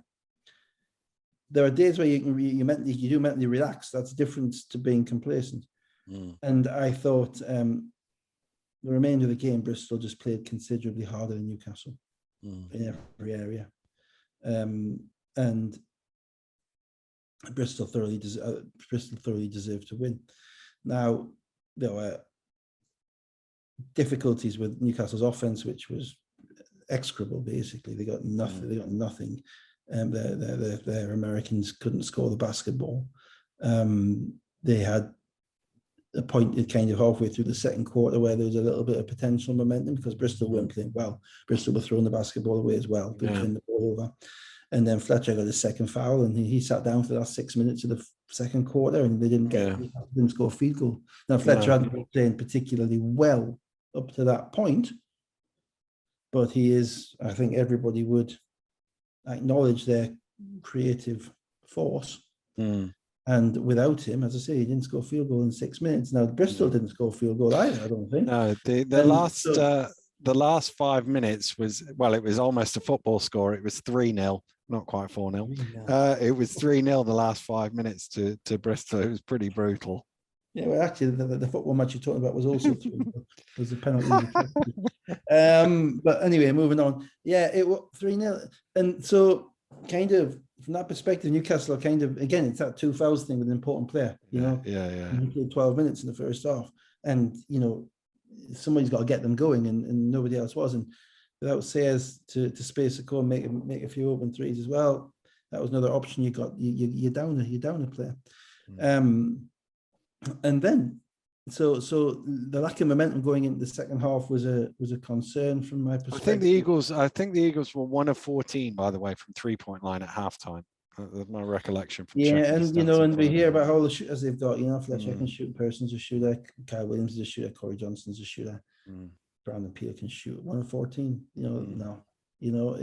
you do mentally relax. That's different to being complacent. And I thought the remainder of the game, Bristol just played considerably harder than Newcastle in every area. And Bristol thoroughly deserved to win. Now, there were difficulties with Newcastle's offense, which was execrable. Basically, they got nothing. Their Americans couldn't score the basketball. They had a point kind of halfway through the second quarter where there was a little bit of potential momentum, because Bristol weren't playing well. Bristol were throwing the basketball away as well. They were turning the ball over. And then Fletcher got his second foul, and he sat down for the last 6 minutes of the second quarter, and they didn't score a field goal. Now, Fletcher hadn't been playing particularly well up to that point, but he is, I think everybody would acknowledge their creative force. And without him, as I say, he didn't score a field goal in 6 minutes. Now, Bristol didn't score a field goal either, I don't think. No, the last 5 minutes was, well, it was almost a football score. It was 3-0, not quite 4-0. It was 3-0 the last 5 minutes to Bristol. It was pretty brutal. Yeah, well, actually, the football match you're talking about was also 3-0. There's a penalty. But anyway, moving on. Yeah, it was 3-0. And so, kind of, from that perspective, Newcastle are kind of, again, it's that 2 fouls thing with an important player, you know. He played 12 minutes in the first half. And, you know, somebody's got to get them going, and nobody else was. And without Sayers to space the court, make a few open threes as well, that was another option. You're down a player. And then so the lack of momentum going into the second half was a concern from my perspective. I think the Eagles were 1 of 14, by the way, from 3-point line at halftime. That's my recollection from and you know, and we hear about all the shooters they've got. You know, Fletcher can shoot, Person's a shooter, Kyle Williams is a shooter, Corey Johnson's a shooter, Brandon Peele can shoot. 1 of 14. You know, no, you know,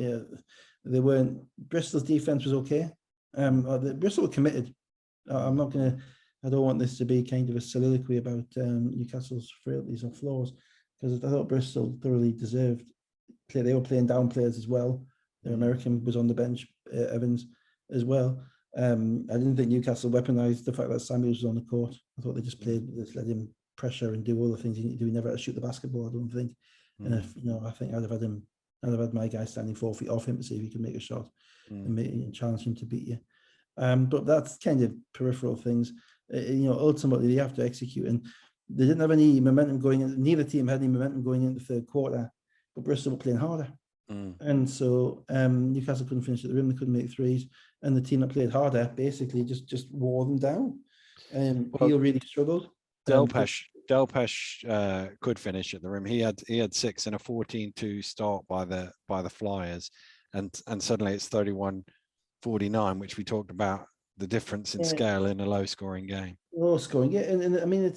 they weren't. Bristol's defense was okay. Bristol were committed. I don't want this to be kind of a soliloquy about Newcastle's frailties or flaws, because I thought Bristol thoroughly deserved play. They were playing down players as well. Their American was on the bench, Evans as well. I didn't think Newcastle weaponized the fact that Samuels was on the court. I thought they just let him pressure and do all the things he needed to do. He never had to shoot the basketball, I don't think. And if, you know, I think I'd have had my guy standing 4 feet off him to see if he could make a shot and challenge him to beat you. But that's kind of peripheral things. You know, ultimately they have to execute, and they didn't have any momentum going in. Neither team had any momentum going into the third quarter, but Bristol were playing harder. And so Newcastle couldn't finish at the rim, they couldn't make threes, and the team that played harder basically just wore them down. Peele really struggled. Delpesh could finish at the rim. He had 6 in a 14-2 start by the Flyers, and suddenly it's 31-49, which we talked about, the difference in scale in a low-scoring game. Low scoring, yeah, and I mean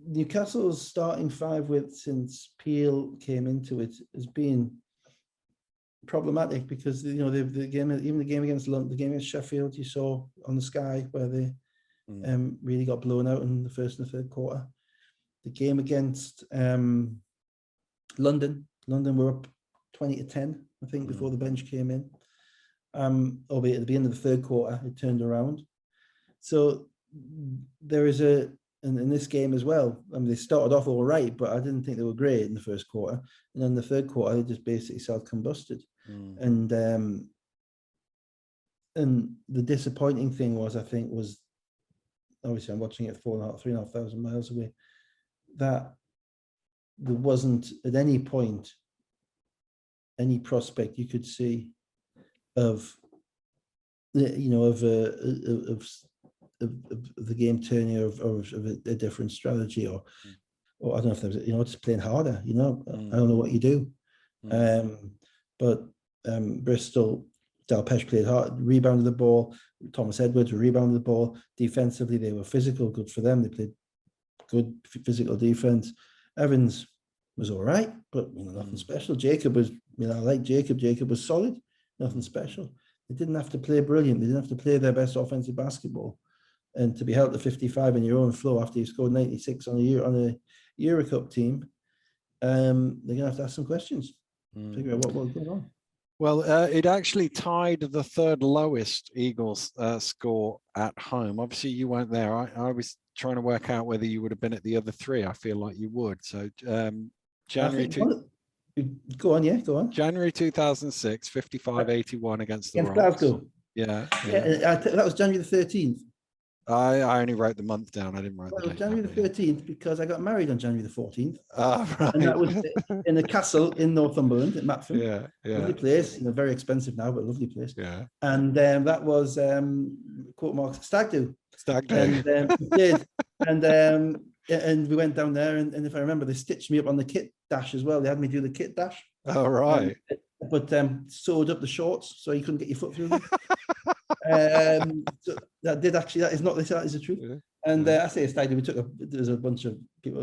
Newcastle's starting 5 since Peele came into it has been problematic, because you know the game against London, the game against Sheffield, you saw on the Sky where they really got blown out in the first and the third quarter. The game against London were up 20-10, I think, before the bench came in. Albeit at the end of the third quarter, it turned around. So there is in this game as well, I mean, they started off all right, but I didn't think they were great in the first quarter. And then the third quarter, they just basically self-combusted. And the disappointing thing was obviously I'm watching it 3,500 miles away, that there wasn't at any point any prospect you could see of of the game turning or of a different strategy or I don't know if there was just playing harder. I don't know what you do. But Bristol, Dalpesh played hard, rebounded the ball. Thomas Edwards rebounded the ball. Defensively, they were physical, good for them. They played good physical defense. Evans was all right, but nothing special. Jacob was, I like Jacob. Jacob was solid, nothing special. They didn't have to play brilliant. They didn't have to play their best offensive basketball. And to be held to 55 in your own flow after you scored 96 on a Euro Cup team, they're going to have to ask some questions, figure out what was going on. Well, it actually tied the third lowest Eagles score at home. Obviously, you weren't there. I was trying to work out whether you would have been at the other three. I feel like you would. So January go on, yeah, go on. January 2006, 55-81 against the Rocks. Glasgow. Yeah. That was January the 13th. I only wrote the month down. I didn't write the date. January the 13th because I got married on January the 14th. Right. And that was in a castle in Northumberland at Matford. Yeah. Lovely place, very expensive now, but lovely place. Yeah. And that was quote marks Stag Do. Stag Do. And we did. And we went down there, and if I remember, they stitched me up on the kit dash as well. They had me do the kit dash. Oh, right. But sewed up the shorts so you couldn't get your foot through them. So that is the truth. Yeah. And I say a stag do. There's a bunch of people.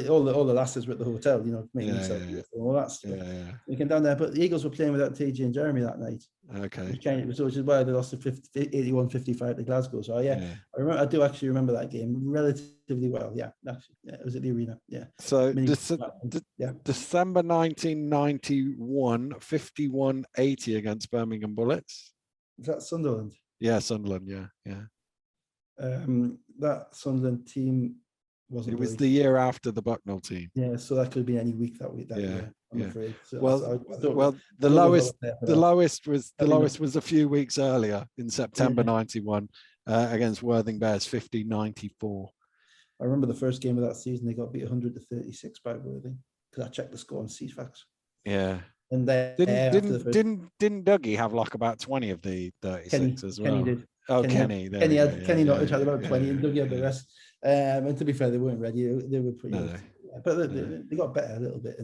All the lasses were at the hotel, making themselves all that stuff. Yeah. We came down there, but the Eagles were playing without TJ and Jeremy that night. Okay. Which is why they lost to 81-55 to Glasgow. So I do actually remember that game relatively well. Yeah, actually, it was at the arena. Yeah. So December 1991, 51-80 against Birmingham Bullets. Is that Sunderland? Yeah, Sunderland. Yeah. That Sunderland team wasn't. It was the year after the Bucknell team. Yeah, so that could be any week that year. I'm afraid. So the lowest was a few weeks earlier in September 91 against Worthing Bears, 50-94. I remember the first game of that season. They got beat 100-36 by Worthing because I checked the score on CFAX. Yeah. And then didn't Dougie have like about 20 of the 36 as well? Kenny did. Oh, Kenny. Kenny Nottage had about 20, and Dougie had the rest. And to be fair, they weren't ready. They were pretty good. But they got better a little bit,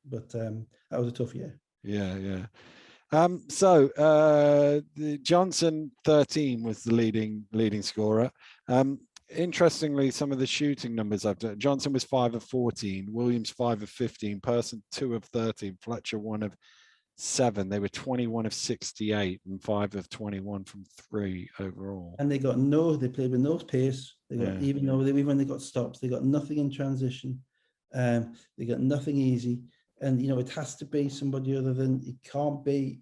but that was a tough year. Yeah. So Johnson 13 was the leading scorer. Interestingly, some of the shooting numbers I've done. Johnson was 5 of 14, Williams 5 of 15, Person 2 of 13, Fletcher 1 of 7. They were 21 of 68 and 5 of 21 from 3 overall. And they played with no pace. They got even when they got stops, they got nothing in transition. They got nothing easy. And it has to be somebody other than it can't be.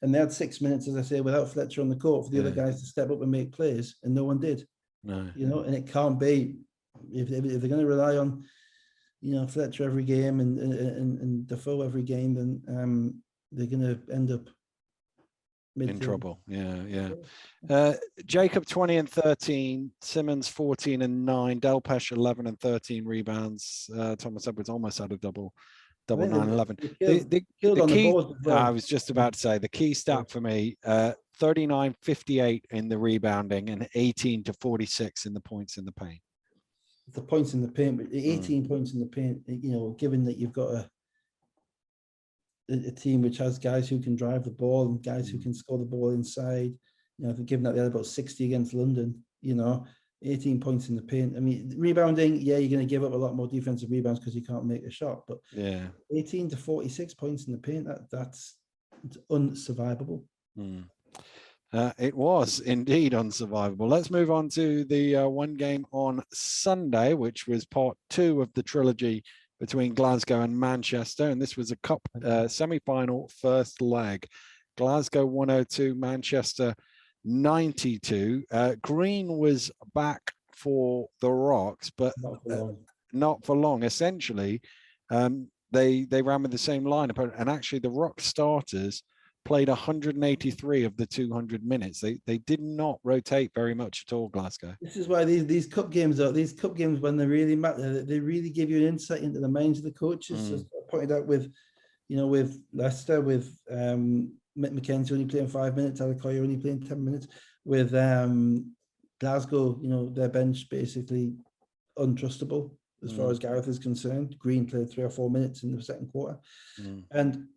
And they had 6 minutes, as I say, without Fletcher on the court for the other guys to step up and make plays, and no one did. No. And it can't be if they're going to rely on, Fletcher every game and Defoe every game, then they're going to end up in trouble. Yeah. Jacob 20 and 13, Simmons 14 and 9, Delpesh 11 and 13 rebounds. Thomas Edwards almost had a double 9-11. The key, I was just about to say the key stat for me: 39-58 in the rebounding and 18-46 in the points in the paint. The points in the paint, but 18 points in the paint. Given that you've got a team which has guys who can drive the ball and guys who can score the ball inside. Given that they had about 60 against London. 18 points in the paint. I mean, rebounding, you're going to give up a lot more defensive rebounds because you can't make a shot. But 18-46 points in the paint, that's unsurvivable. It was indeed unsurvivable. Let's move on to the one game on Sunday, which was part 2 of the trilogy between Glasgow and Manchester. And this was a cup semi-final first leg. Glasgow 102, Manchester 92. Green was back for the Rocks, but not for long. Essentially, they ran with the same lineup, and actually the Rock starters played 183 of the 200 minutes. They did not rotate very much at all, Glasgow. This is why these cup games when they really matter, they really give you an insight into the minds of the coaches. As I pointed out with Leicester, with McKenzie only playing 5 minutes, Alakoya only playing 10 minutes, with Glasgow, their bench basically untrustable as far as Gareth is concerned. Green played 3 or 4 minutes in the second quarter, and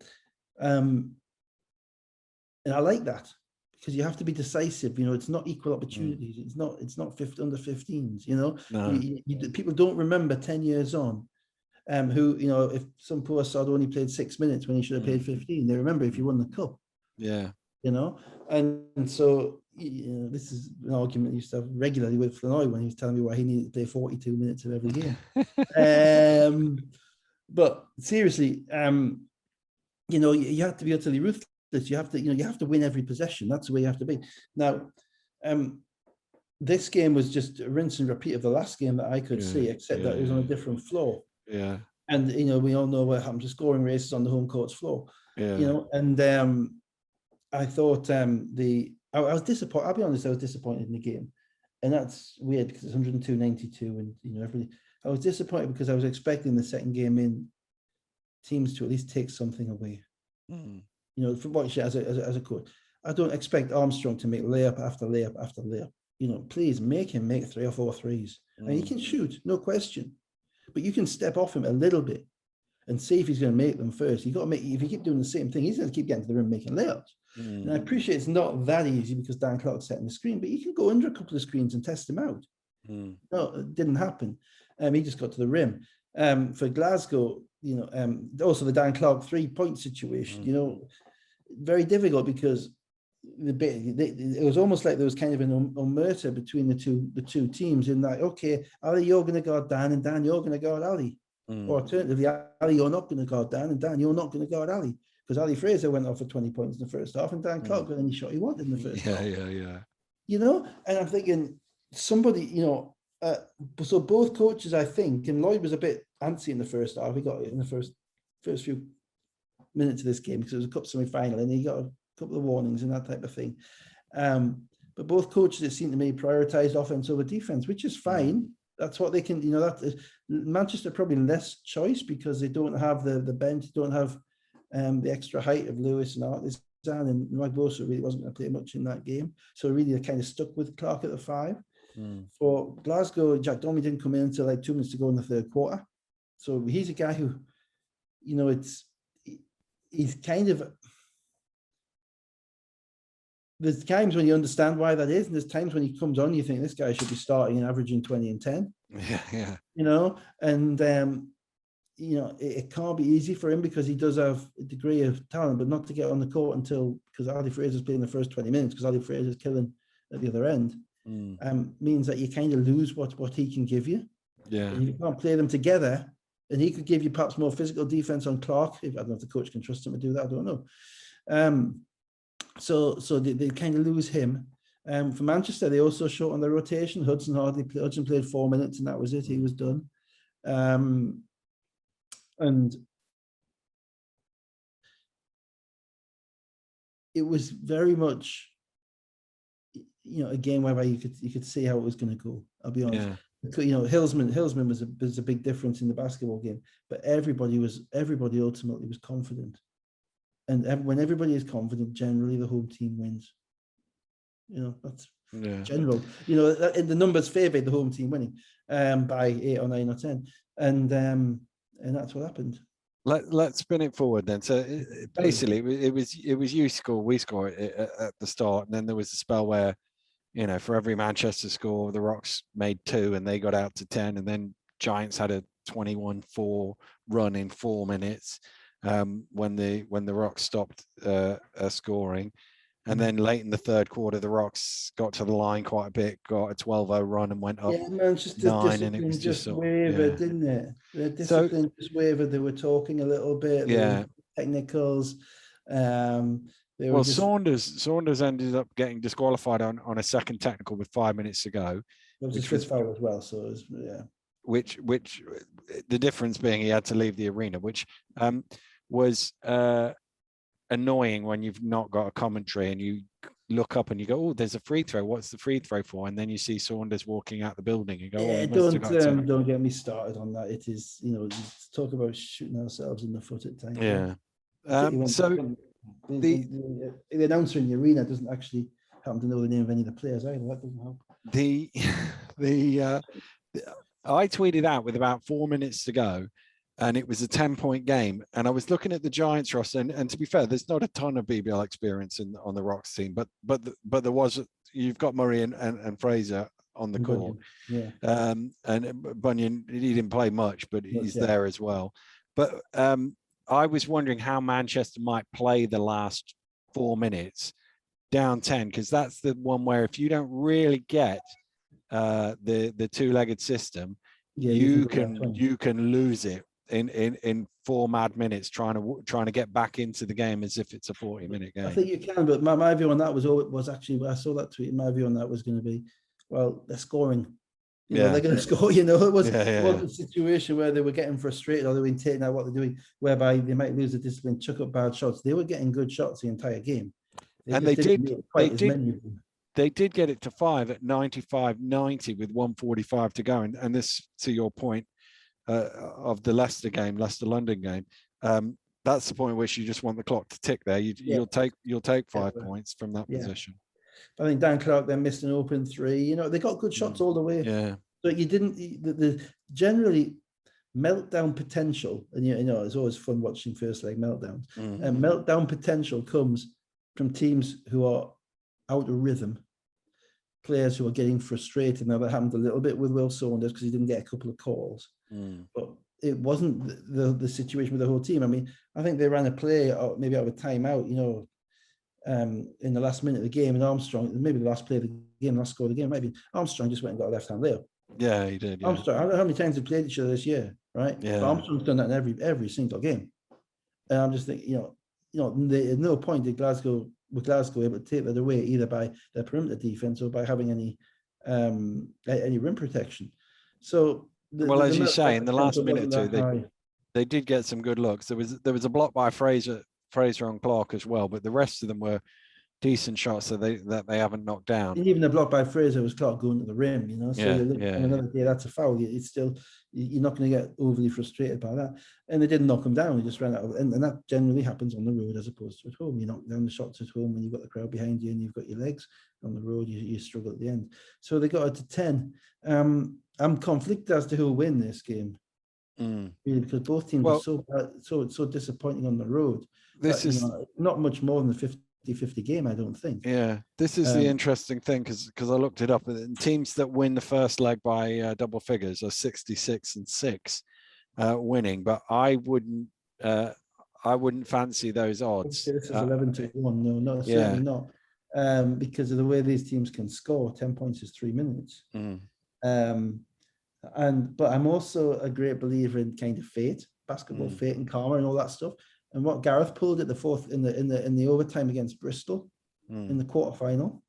I like that, because you have to be decisive. It's not equal opportunities. It's not under 15s. No. People don't remember 10 years on, who if some poor sod only played 6 minutes when he should have played 15. They remember if you won the cup. Yeah. And so this is an argument I used to have regularly with Flanoy when he was telling me why he needed to play 42 minutes of every game. But seriously, you have to be utterly ruthless. You have to win every possession. That's the way you have to be. Now, this game was just a rinse and repeat of the last game that I could see, except that it was on a different floor. Yeah. And we all know what happened to scoring races on the home court's floor. Yeah. And I thought I was disappointed. I'll be honest, I was disappointed in the game, and that's weird because it's 102-92, and everybody. I was disappointed because I was expecting the second game in teams to at least take something away. From what you say as a coach, I don't expect Armstrong to make layup after layup after layup. Please make him make 3 or 4 threes. And he can shoot, no question, but you can step off him a little bit and see if he's going to make them first. You got to make. If you keep doing the same thing, he's going to keep getting to the rim making layups. And I appreciate it's not that easy because Dan Clark's setting the screen, but you can go under a couple of screens and test him out. No, it didn't happen. He just got to the rim. For Glasgow, also the Dan Clark 3-point situation, very difficult because it was almost like there was kind of an omerta between the two teams in that, okay, Ali, you're going to guard Dan, and Dan, you're going to guard Ali. Or alternatively, Ali, you're not going to guard Dan, and Dan, you're not going to guard Ali. Because Ali Fraser went off for 20 points in the first half, and Dan Clark got any shot he wanted in the first half. Yeah. And I'm thinking somebody, so both coaches, I think, and Lloyd was a bit antsy in the first half. He got it in the first few minutes of this game because it was a cup semi-final, and he got a couple of warnings and that type of thing. But both coaches, it seemed to me, prioritized offense over defense, which is fine. That's what they can, that is, Manchester probably less choice because they don't have the bench, don't have the extra height of Lewis and Artisan, and Magbosa really wasn't going to play much in that game. So really they're kind of stuck with Clark at the 5. For Glasgow, Jack Domi didn't come in until like 2 minutes to go in the third quarter. So he's a guy who, he's kind of, there's times when you understand why that is, and there's times when he comes on, you think this guy should be starting and averaging 20 and 10. And it can't be easy for him because he does have a degree of talent, but not to get on the court because Ali Fraser's playing the first 20 minutes because Ali Fraser's killing at the other end, means that you kind of lose what he can give you. Yeah. And if you can't play them together, and he could give you perhaps more physical defense on Clark. I don't know if the coach can trust him to do that. I don't know. So they kind of lose him. For Manchester, they also short on the rotation. Hudson played 4 minutes, and that was it. He was done. And it was very much, a game whereby you could see how it was going to go. I'll be honest. Hillsman was a big difference in the basketball game, but everybody ultimately was confident. And when everybody is confident, generally the home team wins. That's general. The numbers favour the home team winning by 8 or 9 or 10, and that's what happened. Let's spin it forward then. So basically, it was you score, we score at the start, and then there was a spell where, for every Manchester score, the Rocks made 2, and they got out to 10, and then Giants had a 21-4 run in 4 minutes. When the Rocks stopped scoring, and then late in the third quarter, the Rocks got to the line quite a bit, got a 12-0 run, and went up 9, and it was just wavered, didn't it? The discipline just wavered. They were talking a little bit. Technicals. Saunders ended up getting disqualified on a second technical with 5 minutes to go. There was a fifth foul as well, so it was, Which the difference being he had to leave the arena, which was annoying when you've not got a commentary and you look up and you go, oh, there's a free throw. What's the free throw for? And then you see Saunders walking out the building and go, oh, Yeah, he must have got to. don't get me started on that. It is, talk about shooting ourselves in the foot at times. Yeah. Particularly So when the announcer in the arena doesn't actually happen to know the name of any of the players either. That doesn't help. I tweeted out with about 4 minutes to go, and it was a 10-point game. And I was looking at the Giants roster, and to be fair, there's not a ton of BBL experience on the Rocks team, but there was. You've got Murray and Fraser on the court. Yeah. And Bunyan, he didn't play much, but he's there as well. But I was wondering how Manchester might play the last 4 minutes down 10, because that's the one where if you don't really get the two-legged system, you can lose it in 4 mad minutes trying to get back into the game as if it's a 40-minute game. I think you can, but my view on that was actually, I saw that tweet, my view on that was going to be, well, they're scoring. They're going to score. It was a situation where they were getting frustrated or they were taking out what they're doing, whereby they might lose the discipline, chuck up bad shots. They were getting good shots the entire game. They did get it to 5 at 95-90 with 1:45 to go. And this, to your point of the Leicester-London game, that's the point where you just want the clock to tick there. You'll take 5 points from that position. I think Dan Clark then missed an open 3. They got good shots all the way. Yeah. So you didn't the generally meltdown potential, and it's always fun watching first leg meltdowns. And meltdown potential comes from teams who are out of rhythm, players who are getting frustrated. Now that happened a little bit with Will Saunders because he didn't get a couple of calls, but it wasn't the situation with the whole team. I mean, I think they ran a play maybe out of a timeout, in the last minute of the game, and Armstrong, maybe the last play of the game, last score of the game, maybe Armstrong just went and got a left-hand layup. Yeah, he did. Yeah. Armstrong, I don't know how many times they played each other this year, right? Yeah. But Armstrong's done that in every single game. And I'm just thinking, at no point did Glasgow able to take that away either by their perimeter defense or by having any rim protection. So, as you say, in the last minute or two, they did get some good looks. There was a block by Fraser on Clark as well, but the rest of them were decent shots that they haven't knocked down. And even the block by Fraser was Clark going to the rim, So another day that's a foul. It's still, you're not going to get overly frustrated by that. And they didn't knock him down; they just ran out. And that generally happens on the road as opposed to at home. You knock down the shots at home when you've got the crowd behind you and you've got your legs. On the road, you struggle at the end. So they got it to 10. I'm conflicted as to who'll win this game. Really, because both teams are so disappointing on the road. This is not much more than the 50-50 game, I don't think. Yeah, this is the interesting thing because I looked it up. And teams that win the first leg by double figures are 66-6 winning, but I wouldn't fancy those odds. This is 11-1. No, certainly not. Because of the way these teams can score, 10 points is 3 minutes. But I'm also a great believer in kind of fate, basketball fate and karma and all that stuff. And what Gareth pulled at the fourth in the overtime against Bristol in the quarterfinal,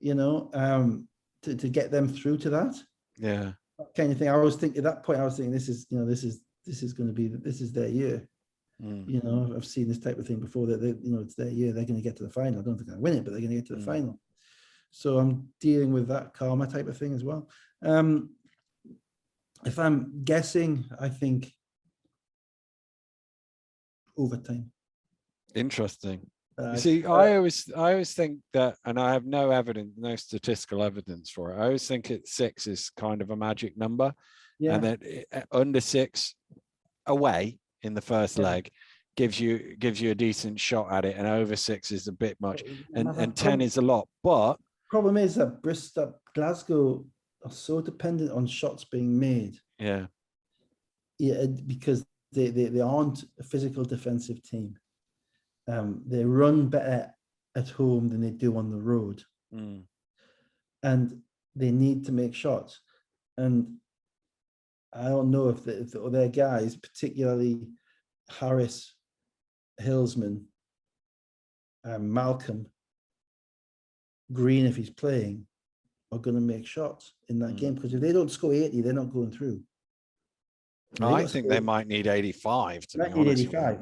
to get them through to that. Yeah. That kind of thing. I was thinking at that point, this is going to be, this is their year. I've seen this type of thing before that it's their year. They're going to get to the final. I don't think they're going to win it, but they're going to get to the final. So I'm dealing with that karma type of thing as well. If I'm guessing, I think overtime. Interesting. You see, I always think that, and I have no statistical evidence for it. I always think 6 is kind of a magic number, and that under 6 away in the first leg gives you a decent shot at it, and over 6 is a bit much, and 10 is a lot. But problem is that Glasgow are so dependent on shots being made. Yeah, because they aren't a physical defensive team. They run better at home than they do on the road. And they need to make shots. And I don't know if their guys, particularly Harris, Hillsman, Malcolm, Green, if he's playing, are going to make shots in that game, because if they don't score 80, they're not going through. I think they might need 85 to be might need honest. 85.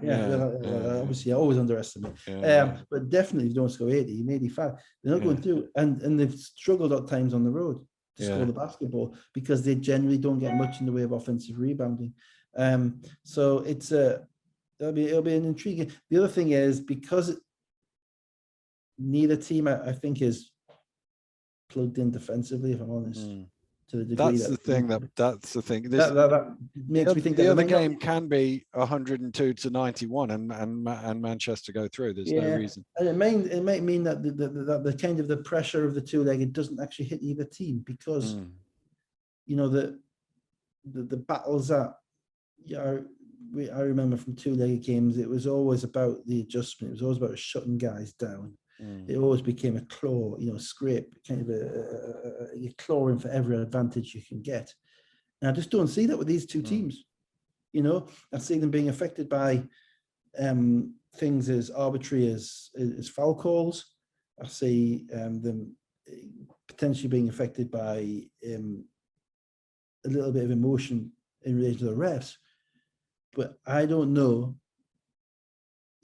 Obviously, I always underestimate. But definitely, if you don't score 80, you need 85. They're not going through, and they've struggled at times on the road to score the basketball because they generally don't get much in the way of offensive rebounding. So it'll be an intriguing. The other thing is because neither team, I think, is plugged in defensively, if I'm honest. To the degree that's the thing. That makes me think the other game can be 102 to 91, and Manchester go through. There's no reason. And it might mean that the kind of the pressure of the two-legged doesn't actually hit either team because the battles that I remember from two-legged games, it was always about the adjustment. It was always about shutting guys down. It always became a claw, scrape, kind of you're clawing for every advantage you can get. And I just don't see that with these two teams. I see them being affected by things as arbitrary as foul calls. I see them potentially being affected by a little bit of emotion in relation to the refs. But I don't know,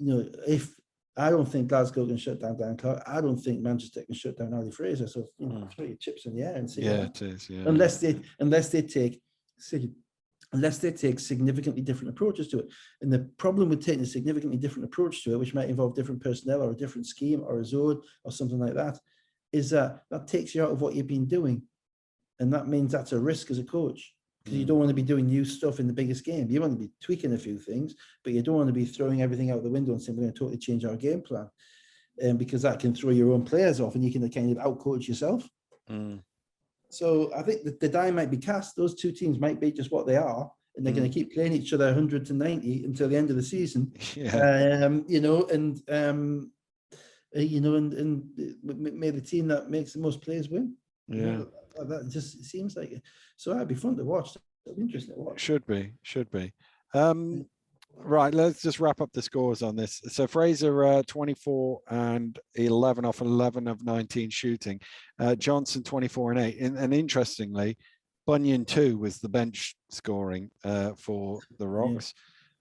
if I don't think Glasgow can shut down Dan Clark. I don't think Manchester can shut down Ali Fraser. So throw your chips in the air and see. It is. Yeah. Unless they take significantly different approaches to it. And the problem with taking a significantly different approach to it, which might involve different personnel or a different scheme or a zone or something like that, is that takes you out of what you've been doing, and that means that's a risk as a coach. Because you don't want to be doing new stuff in the biggest game. You want to be tweaking a few things, but you don't want to be throwing everything out the window and saying we're going to totally change our game plan, because that can throw your own players off and you can kind of outcoach yourself. So I think that the die might be cast. Those two teams might be just what they are, and they're going to keep playing each other 100 to 90 until the end of the season. And may the team that makes the most players win. That just seems like it. So that'd be fun to watch. That'd be interesting to watch. Should be. Right, let's just wrap up the scores on this. So Fraser 24 and 11 off 11 of 19 shooting. Johnson 24 and 8. And interestingly, Bunyan 2 was the bench scoring for the Rocks.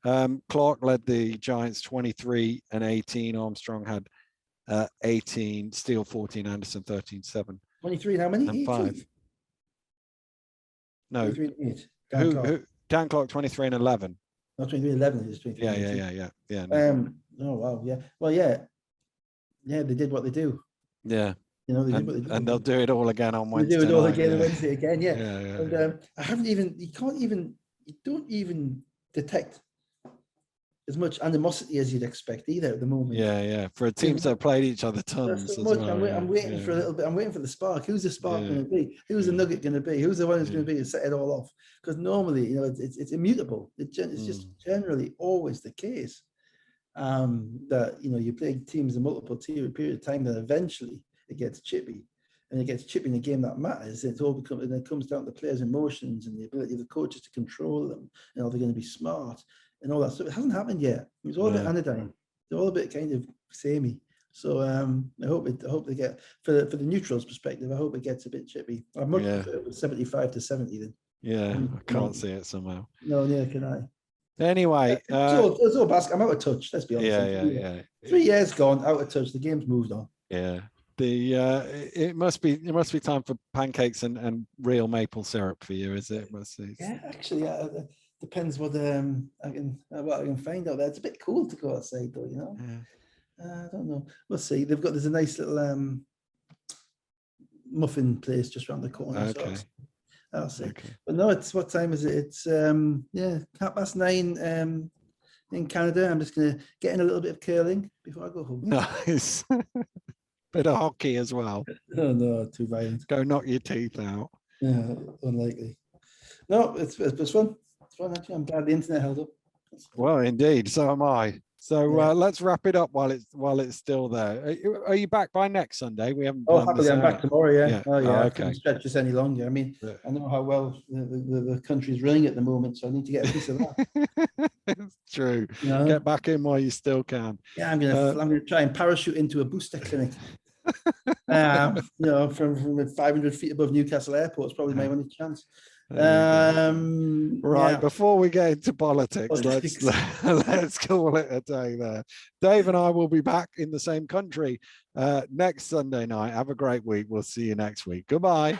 Clark led the Giants 23 and 18. Armstrong had 18. Steele 14. Anderson 13-7. 23 and how many? And 5. No. 23 and 8. Dan Clark 23 and 11. No, 23 and 11 is 23. Yeah. No. Oh wow, yeah. Well, yeah, they did what they do. Yeah. They did what they do. And they'll do it all again on Wednesday. They do it all again on Wednesday again, yeah. And you don't even detect as much animosity as you'd expect either at the moment. Yeah. For teams that played each other tons. So much. I'm waiting for a little bit. I'm waiting for the spark. Who's the spark going to be? Who's the nugget going to be? Who's the one who's going to be to set it all off? Because normally, it's immutable. It's just generally always the case that you play teams in multiple period of time, then eventually it gets chippy. And it gets chippy in a game that matters. It comes down to the players' emotions and the ability of the coaches to control them. Are they going to be smart? And all that stuff. It hasn't happened yet. It's all a bit anodyne. They're all a bit kind of samey. So I hope they get for the neutrals perspective. I hope it gets a bit chippy. I much prefer it with 75 to 70 then. Yeah, I can't see it somehow. No, neither can I. Anyway, it's all basketball. I'm out of touch. Let's be honest. Yeah. 3 years gone, out of touch. The game's moved on. Yeah. It must be time for pancakes and real maple syrup for you, is it? Yeah, actually, depends what I can find out there. It's a bit cool to go outside though, I don't know. We'll see. There's a nice little muffin place just around the corner. Okay. So I'll see. Okay. But no, what time is it? It's 9:30 in Canada. I'm just gonna get in a little bit of curling before I go home. Nice. Bit of hockey as well. Oh no, too violent. Go knock your teeth out. Yeah, unlikely. No, it's fun. It's fun actually. I'm glad the internet held up. Well, indeed. So am I. So let's wrap it up while it's still there. Are you back by next Sunday? We haven't. Oh, happily, I'm back tomorrow. Yeah. Oh, yeah. I okay. can't stretch this any longer. I mean, I know how well the country's running at the moment, so I need to get a piece of that. It's true. Get back in while you still can. Yeah, I'm gonna try and parachute into a booster clinic. From 500 feet above Newcastle Airport. It's probably my only chance. Right, Yeah. before we get into politics, let's call it a day there. Dave and I will be back in the same country next Sunday night. Have a great week. We'll see you next week. Goodbye.